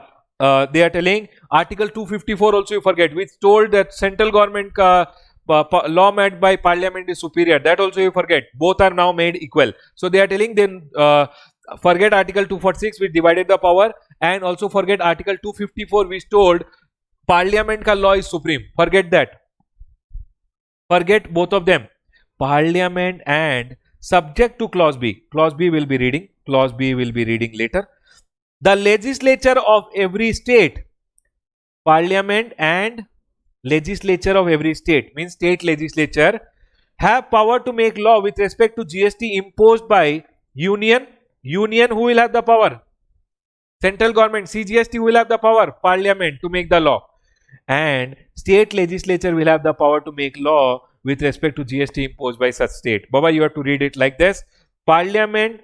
they are telling Article 254 also you forget, which told that central government ka law made by parliament is superior. That also you forget. Both are now made equal. So they are telling then forget Article 246 which divided the power, and also forget Article 254 which told Parliament ka law is supreme. Forget that. Forget both of them. Parliament and subject to clause B. Clause B will be reading. Clause B will be reading later. The legislature of every state, Parliament and legislature of every state means state legislature, have power to make law with respect to GST imposed by Union. Union, who will have the power? Central government. CGST, who will have the power? Parliament, to make the law. And state legislature will have the power to make law with respect to GST imposed by such state. Baba, you have to read it like this. Parliament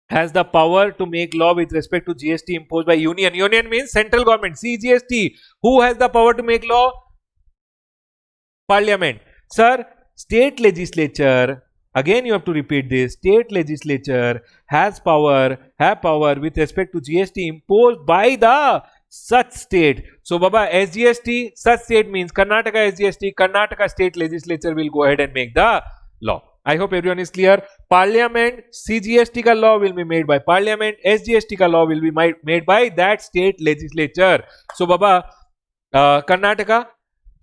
has the power to make law with respect to GST imposed by union. Union means central government. CGST. Who has the power to make law? Parliament. Sir, state legislature, again you have to repeat this, state legislature have power with respect to GST imposed by the such state. So Baba, SGST, such state means Karnataka SGST, Karnataka state legislature will go ahead and make the law. I hope everyone is clear. Parliament, CGST ka law will be made by Parliament, SGST ka law will be made by that state legislature. So Baba, Karnataka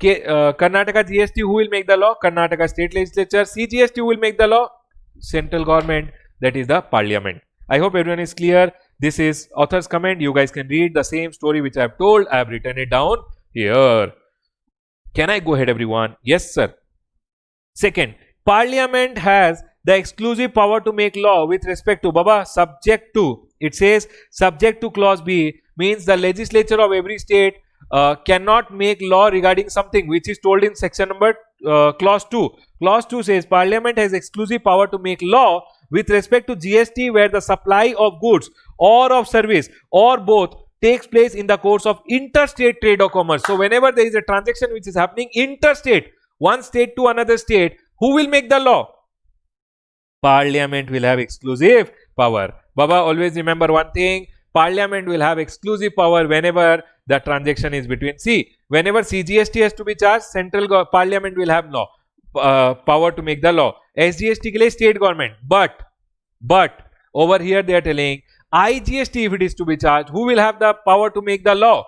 GST, who will make the law? Karnataka state legislature. CGST will make the law? Central government, that is the Parliament. I hope everyone is clear. This is author's comment. You guys can read the same story which I have told. I have written it down here. Can I go ahead, everyone? Yes, sir. Second, Parliament has the exclusive power to make law with respect to Baba, subject to. It says subject to clause B means the legislature of every state cannot make law regarding something which is told in section number clause 2. Clause 2 says Parliament has exclusive power to make law with respect to GST where the supply of goods or of service or both takes place in the course of interstate trade or commerce. So whenever there is a transaction which is happening interstate, one state to another state, who will make the law? Parliament will have exclusive power. Baba, always remember one thing, Parliament will have exclusive power whenever the transaction is between, whenever CGST has to be charged, central Parliament will have law power to make the law. SGST ke liye state government, but over here they are telling IGST, if it is to be charged, who will have the power to make the law?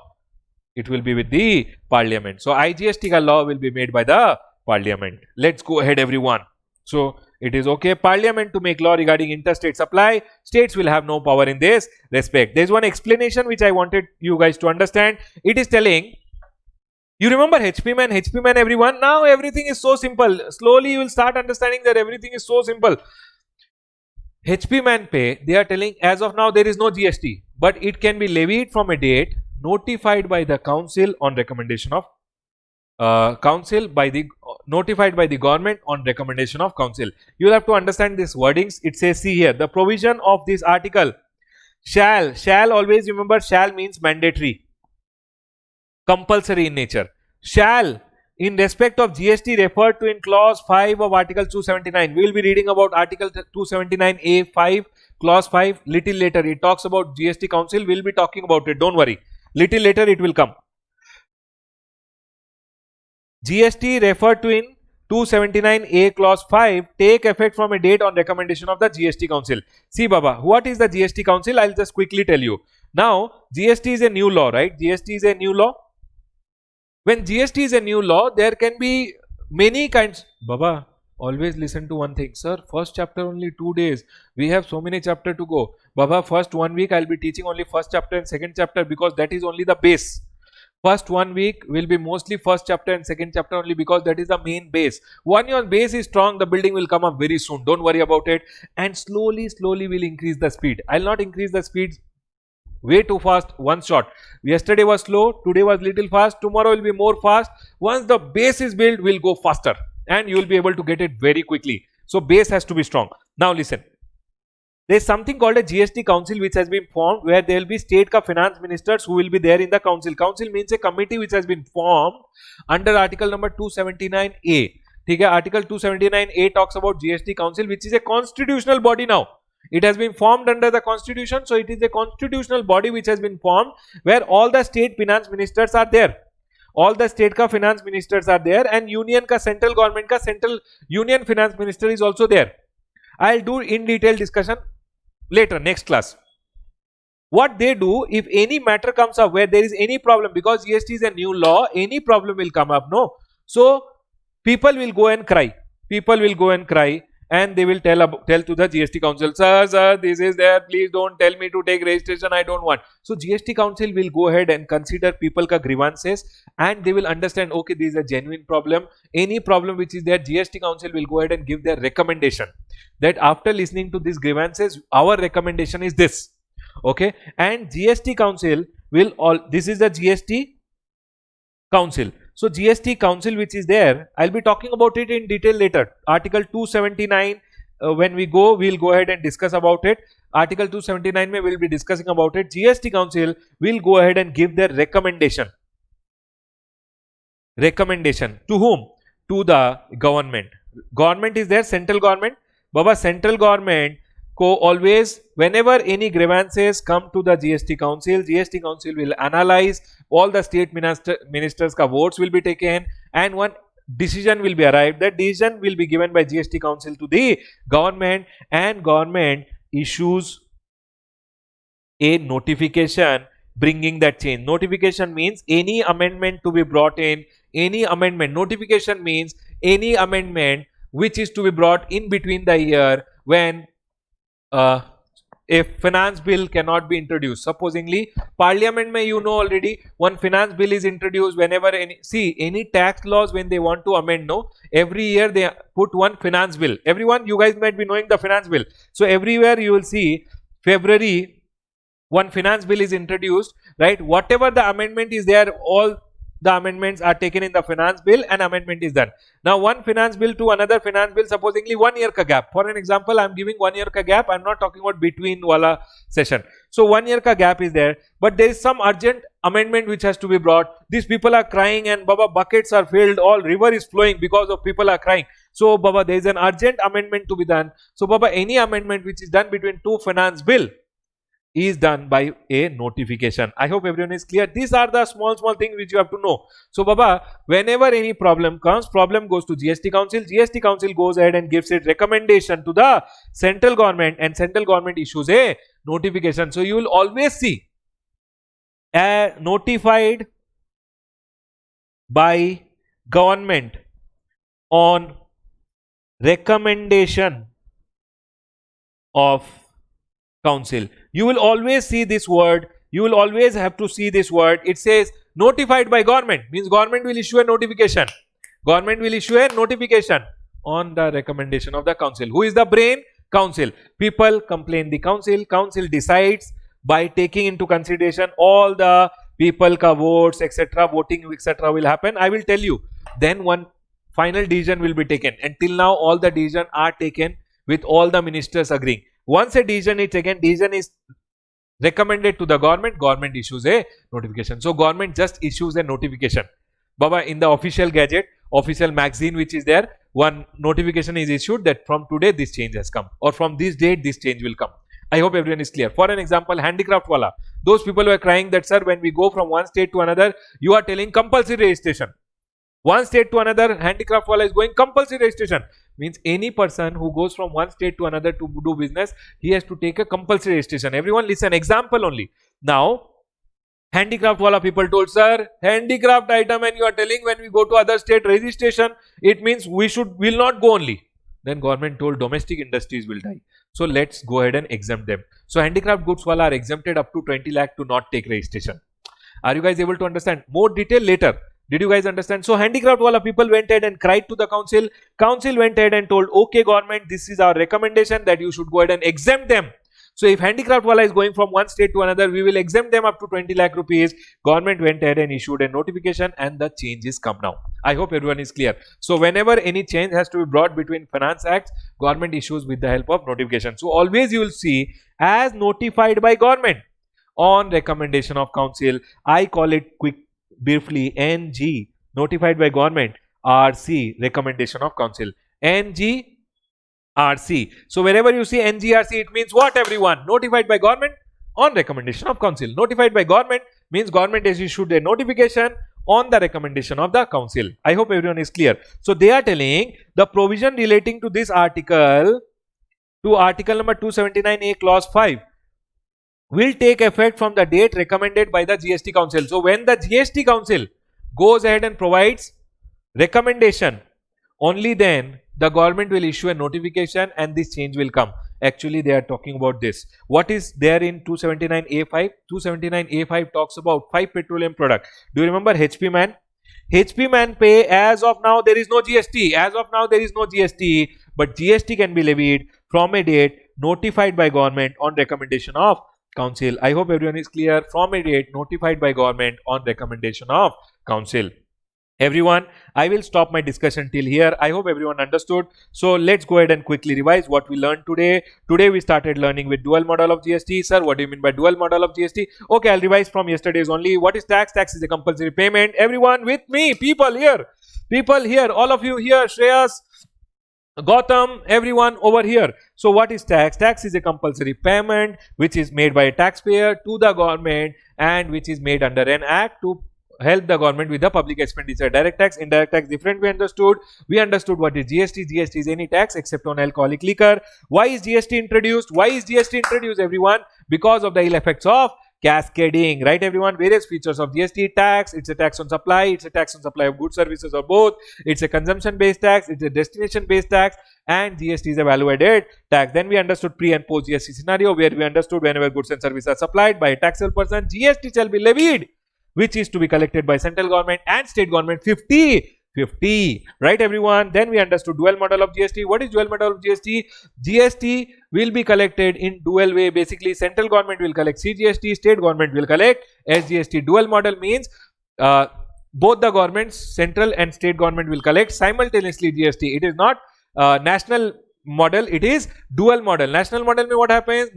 It will be with the Parliament. So IGST ka law will be made by the Parliament. Let's go ahead, everyone. So it is okay, Parliament to make law regarding interstate supply. States will have no power in this respect. There is one explanation which I wanted you guys to understand. It is telling, you remember HP man, everyone? Now everything is so simple. Slowly you will start understanding that everything is so simple. HP man pay, they are telling as of now there is no GST, but it can be levied from a date notified by the council on recommendation of notified by the government on recommendation of council. You will have to understand these wordings. It says, see here, the provision of this article shall always remember, shall means mandatory, compulsory in nature. Shall in respect of GST referred to in clause 5 of article 279. We will be reading about article 279A5 clause 5 little later. It talks about GST council. We will be talking about it, don't worry, little later it will come. GST referred to in 279A clause 5 take effect from a date on recommendation of the GST council. See Baba, what is the GST council? I will just quickly tell you. Now GST is a new law, right? GST is a new law. When GST is a new law, there can be many kinds. Baba, always listen to one thing. Sir, first chapter only 2 days. We have so many chapters to go. Baba, first 1 week I will be teaching only first chapter and second chapter because that is only the base. First 1 week will be mostly first chapter and second chapter only because that is the main base. When your base is strong, the building will come up very soon. Don't worry about it. And slowly we'll increase the speed. I will not increase the speed way too fast one shot. Yesterday was slow, today was little fast, tomorrow will be more fast. Once the base is built, we'll go faster and you will be able to get it very quickly. So base has to be strong. Now listen, there is something called a GST council which has been formed where there will be state ka finance ministers who will be there in the council. Council means a committee which has been formed under article number 279A. Article 279A talks about GST council, which is a constitutional body now. It has been formed under the constitution, so it is a constitutional body which has been formed where all the state finance ministers are there. All the state ka finance ministers are there and union ka central government ka central union finance minister is also there. I'll do in detail discussion later, next class. What they do, if any matter comes up where there is any problem, because GST is a new law, any problem will come up, no? So people will go and cry. People will go and cry. And they will tell to the GST council, sir, this is there, please don't tell me to take registration, I don't want. So GST council will go ahead and consider people ka grievances and they will understand, okay, this is a genuine problem. Any problem which is there, GST council will go ahead and give their recommendation that after listening to these grievances, our recommendation is this. Okay, and GST council will this is the GST council. So GST council which is there, I'll be talking about it in detail later. Article 279 when we go, we'll go ahead and discuss about it. Article 279 mein we'll be discussing about it. GST Council will go ahead and give their recommendation. Recommendation to whom? To the government. Government is there, central government. Baba, central government को always, whenever any grievances come to the GST Council will analyze, all the state ministers का votes will be taken, and one decision will be arrived. That decision will be given by GST Council to the government, and government issues a notification bringing that change. Notification means any amendment to be brought in, any amendment. Notification means any amendment which is to be brought in between the year when a finance bill cannot be introduced. Supposingly, parliament may, you know already, one finance bill is introduced whenever any tax laws, when they want to amend, no, every year they put one finance bill. Everyone, you guys might be knowing the finance bill. So everywhere you will see February one finance bill is introduced, right? Whatever the amendment is there, all the amendments are taken in the finance bill and amendment is done. Now one finance bill to another finance bill, supposedly 1 year ka gap. For an example, I am giving 1 year ka gap. I am not talking about between wala session. So 1 year ka gap is there, but there is some urgent amendment which has to be brought. These people are crying and Baba, buckets are filled, all river is flowing because of people are crying. So Baba, there is an urgent amendment to be done. So Baba, any amendment which is done between two finance bill is done by a notification. I hope everyone is clear. These are the small things which you have to know. So Baba, whenever any problem comes, problem goes to GST Council. GST Council goes ahead and gives its recommendation to the central government, and central government issues a notification. So you will always see notified by government on recommendation of council. You will always see this word. You will always have to see this word. It says notified by government, means government will issue a notification. Government will issue a notification on the recommendation of the council. Who is the brain? Council. People complain the council. Council decides by taking into consideration all the people ka votes, etc. Voting, etc. will happen. I will tell you. Then one final decision will be taken. Until now, all the decisions are taken with all the ministers agreeing. Once a decision is taken, decision is recommended to the government, government issues a notification. So government just issues a notification. Baba, in the official gazette, official magazine which is there, one notification is issued that from today this change has come, or from this date this change will come. I hope everyone is clear. For an example, handicraft wala, those people were crying that sir, when we go from one state to another, you are telling compulsory registration. One state to another, handicraft wala is going compulsory registration. Means any person who goes from one state to another to do business, he has to take a compulsory registration. Everyone listen, example only. Now, handicraft wala people told, sir, handicraft item, and you are telling when we go to other state registration, it means will not go only. Then government told domestic industries will die. So let's go ahead and exempt them. So handicraft goods wala are exempted up to 20 lakh to not take registration. Are you guys able to understand? More detail later. Did you guys understand? So handicraft wala people went ahead and cried to the council. Council went ahead and told, okay government, this is our recommendation that you should go ahead and exempt them. So if handicraft wala is going from one state to another, we will exempt them up to 20 lakh rupees. Government went ahead and issued a notification and the change is come now. I hope everyone is clear. So whenever any change has to be brought between finance acts, government issues with the help of notification. So always you will see as notified by government on recommendation of council. I call it quick briefly NG, notified by government, RC, recommendation of council. NG, RC. So wherever you see NGRC, it means what everyone? Notified by government on recommendation of council. Notified by government means government has issued a notification on the recommendation of the council. I hope everyone is clear. So they are telling the provision relating to this article, to article number 279A clause 5, will take effect from the date recommended by the GST Council. So when the GST Council goes ahead and provides recommendation, only then the government will issue a notification and this change will come. Actually, they are talking about this. What is there in 279A5? 279A5 talks about 5 petroleum product. Do you remember HP Man? HP Man pay, as of now there is no GST. As of now there is no GST, but GST can be levied from a date notified by government on recommendation of council. I hope everyone is clear. From a date notified by government on recommendation of council. Everyone, I will stop my discussion till here. I hope everyone understood. So let's go ahead and quickly revise what we learned today. Today we started learning with dual model of GST. Sir, what do you mean by dual model of GST? Okay, I'll revise from yesterday's only. What is tax? Tax is a compulsory payment. Everyone with me, people here, all of you here, Shreyas, Gautam, everyone over here. So what is tax? Tax is a compulsory payment which is made by a taxpayer to the government and which is made under an act to help the government with the public expenditure. Direct tax, indirect tax, different we understood. We understood what is GST. GST is any tax except on alcoholic liquor. Why is GST introduced? Why is GST introduced, everyone? Because of the ill effects of cascading, right everyone? Various features of GST. Tax, it's a tax on supply, it's a tax on supply of goods, services, or both. It's a consumption based tax, it's a destination based tax, and GST is a value added tax. Then we understood pre and post GST scenario, where we understood whenever goods and services are supplied by a taxable person, GST shall be levied, which is to be collected by central government and state government 50-50, right everyone? Then we understood dual model of GST. What is dual model of GST? GST will be collected in dual way. Basically, central government will collect CGST, state government will collect SGST. Dual model means both the governments, central and state government, will collect simultaneously GST. It is not national model, it is dual model. National model means what happens?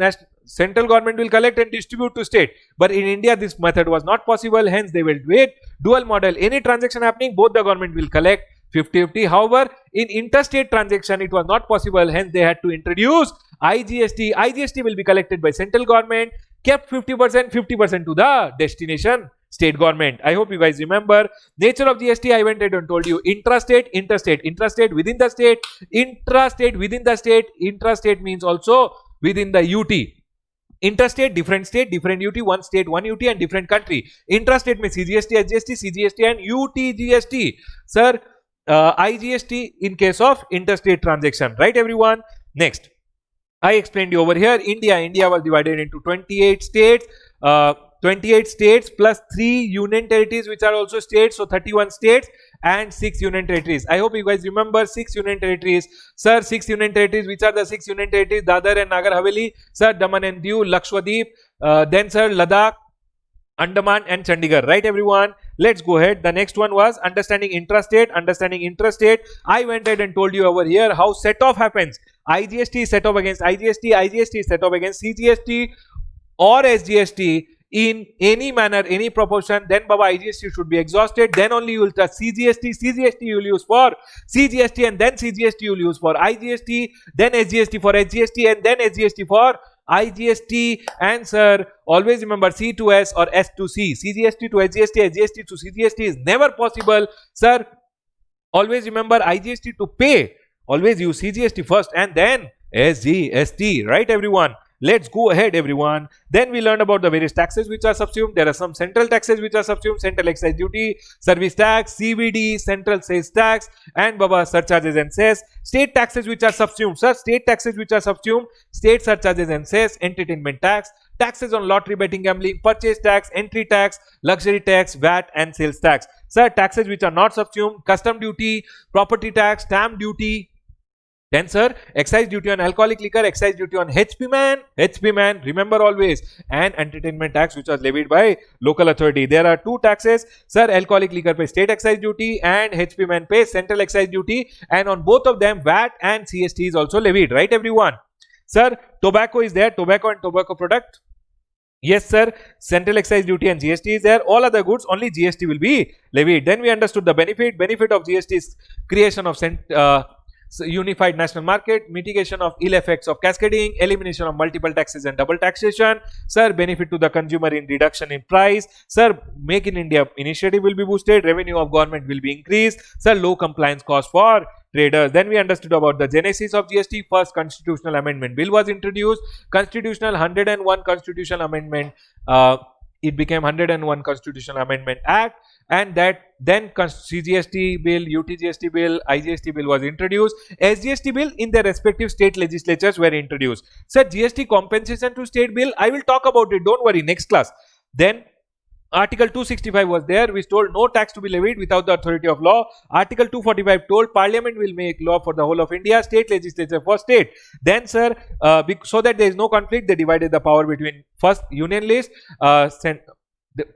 Central government will collect and distribute to state, but in India this method was not possible, hence they will do it dual model. Any transaction happening, both the government will collect 50-50. However, in interstate transaction it was not possible, hence they had to introduce IGST. IGST will be collected by central government, kept 50% to the destination state government. I hope you guys remember. Nature of GST, I went ahead and told you: intrastate, interstate, intrastate within the state, intrastate within the state. Intrastate means also within the UT. Interstate, different state, different UT, one state, one UT, and different country. Intrastate means CGST, SGST, CGST, and UTGST. Sir, IGST in case of interstate transaction, right everyone? Next, I explained you over here. India was divided into 28 states. 28 states plus 3 union territories which are also states, so 31 states and 6 union territories. I hope you guys remember 6 union territories. Sir, 6 union territories. Which are the 6 union territories? Dadar and Nagar Haveli, sir, Daman and Diu, Lakshadweep, then sir, Ladakh, Andaman and Chandigarh, right everyone? Let's go ahead. The next one was understanding intrastate. Understanding intrastate, I went ahead and told you over here how set off happens. IGST is set off against IGST, IGST is set off against CGST or SGST in any manner, any proportion. Then Baba, IGST should be exhausted, then only you will touch CGST. CGST you will use for CGST, and then CGST you will use for IGST, then SGST for SGST, and then SGST for IGST. And sir, always remember C to S or S to C. CGST to SGST, SGST to CGST is never possible. Sir, always remember IGST to pay, always use CGST first and then SGST, right everyone? Let's go ahead everyone. Then we learned about the various taxes which are subsumed. There are some central taxes which are subsumed: central excise duty, service tax, CVD, central sales tax, and Baba, surcharges and cess. State taxes which are subsumed. Sir, state taxes which are subsumed: state surcharges and cess, entertainment tax, taxes on lottery, betting, gambling, purchase tax, entry tax, luxury tax, VAT, and sales tax. Sir, taxes which are not subsumed: custom duty, property tax, stamp duty. Then sir, excise duty on alcoholic liquor, excise duty on HP man, remember always, and entertainment tax which was levied by local authority. There are 2 taxes. Sir, alcoholic liquor pays state excise duty and HP man pays central excise duty, and on both of them VAT and CST is also levied, right everyone? Sir, tobacco is there, tobacco and tobacco product. Yes sir, central excise duty and GST is there. All other goods, only GST will be levied. Then we understood the benefit of GST is creation of unified national market, mitigation of ill effects of cascading, elimination of multiple taxes and double taxation. Sir, benefit to the consumer in reduction in price. Sir, Make in India initiative will be boosted, revenue of government will be increased. Sir, low compliance cost for traders. Then we understood about the genesis of GST. First constitutional amendment bill was introduced. Constitutional 101 constitutional amendment, it became 101 constitutional amendment act, and that then CGST bill, UTGST bill, IGST bill was introduced. SGST bill in their respective state legislatures were introduced. Sir, GST compensation to state bill, I will talk about it, don't worry, next class. Then Article 265 was there, which told no tax to be levied without the authority of law. Article 245 told Parliament will make law for the whole of India, state legislature for state. Then sir, so that there is no conflict, they divided the power between first union list,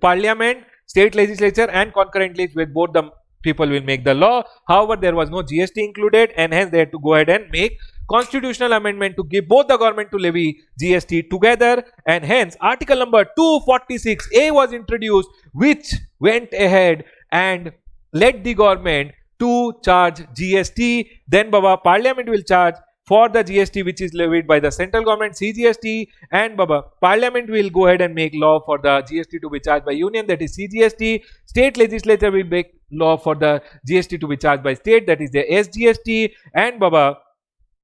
Parliament, state legislature, and concurrent list with both the people will make the law. However, there was no GST included, and hence they had to go ahead and make constitutional amendment to give both the government to levy GST together, and hence article number 246A was introduced, which went ahead and let the government to charge GST. Then Baba, Parliament will charge for the GST which is levied by the central government, CGST, and Baba, Parliament will go ahead and make law for the GST to be charged by union, that is CGST. State legislature will make law for the GST to be charged by state, that is the SGST, and Baba,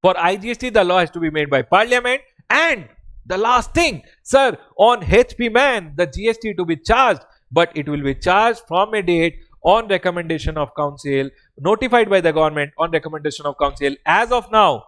for IGST the law has to be made by Parliament. And the last thing, sir, on HP man the GST to be charged, but it will be charged from a date on recommendation of council, notified by the government on recommendation of council. As of now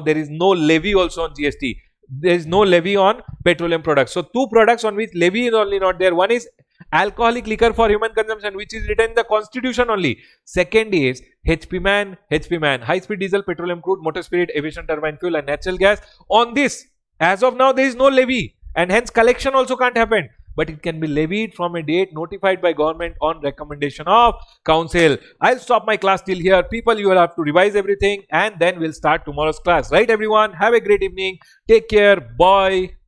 there is no levy also on GST. There is no levy on petroleum products. So two products on which levy is only not there. One is alcoholic liquor for human consumption, which is written in the constitution only. Second is HP man, high speed diesel, petroleum crude, motor spirit, aviation turbine fuel and natural gas. On this, as of now there is no levy, and hence collection also can't happen, but it can be levied from a date notified by government on recommendation of council. I'll stop my class till here. People, you will have to revise everything, and then we'll start tomorrow's class. Right everyone, have a great evening. Take care. Bye.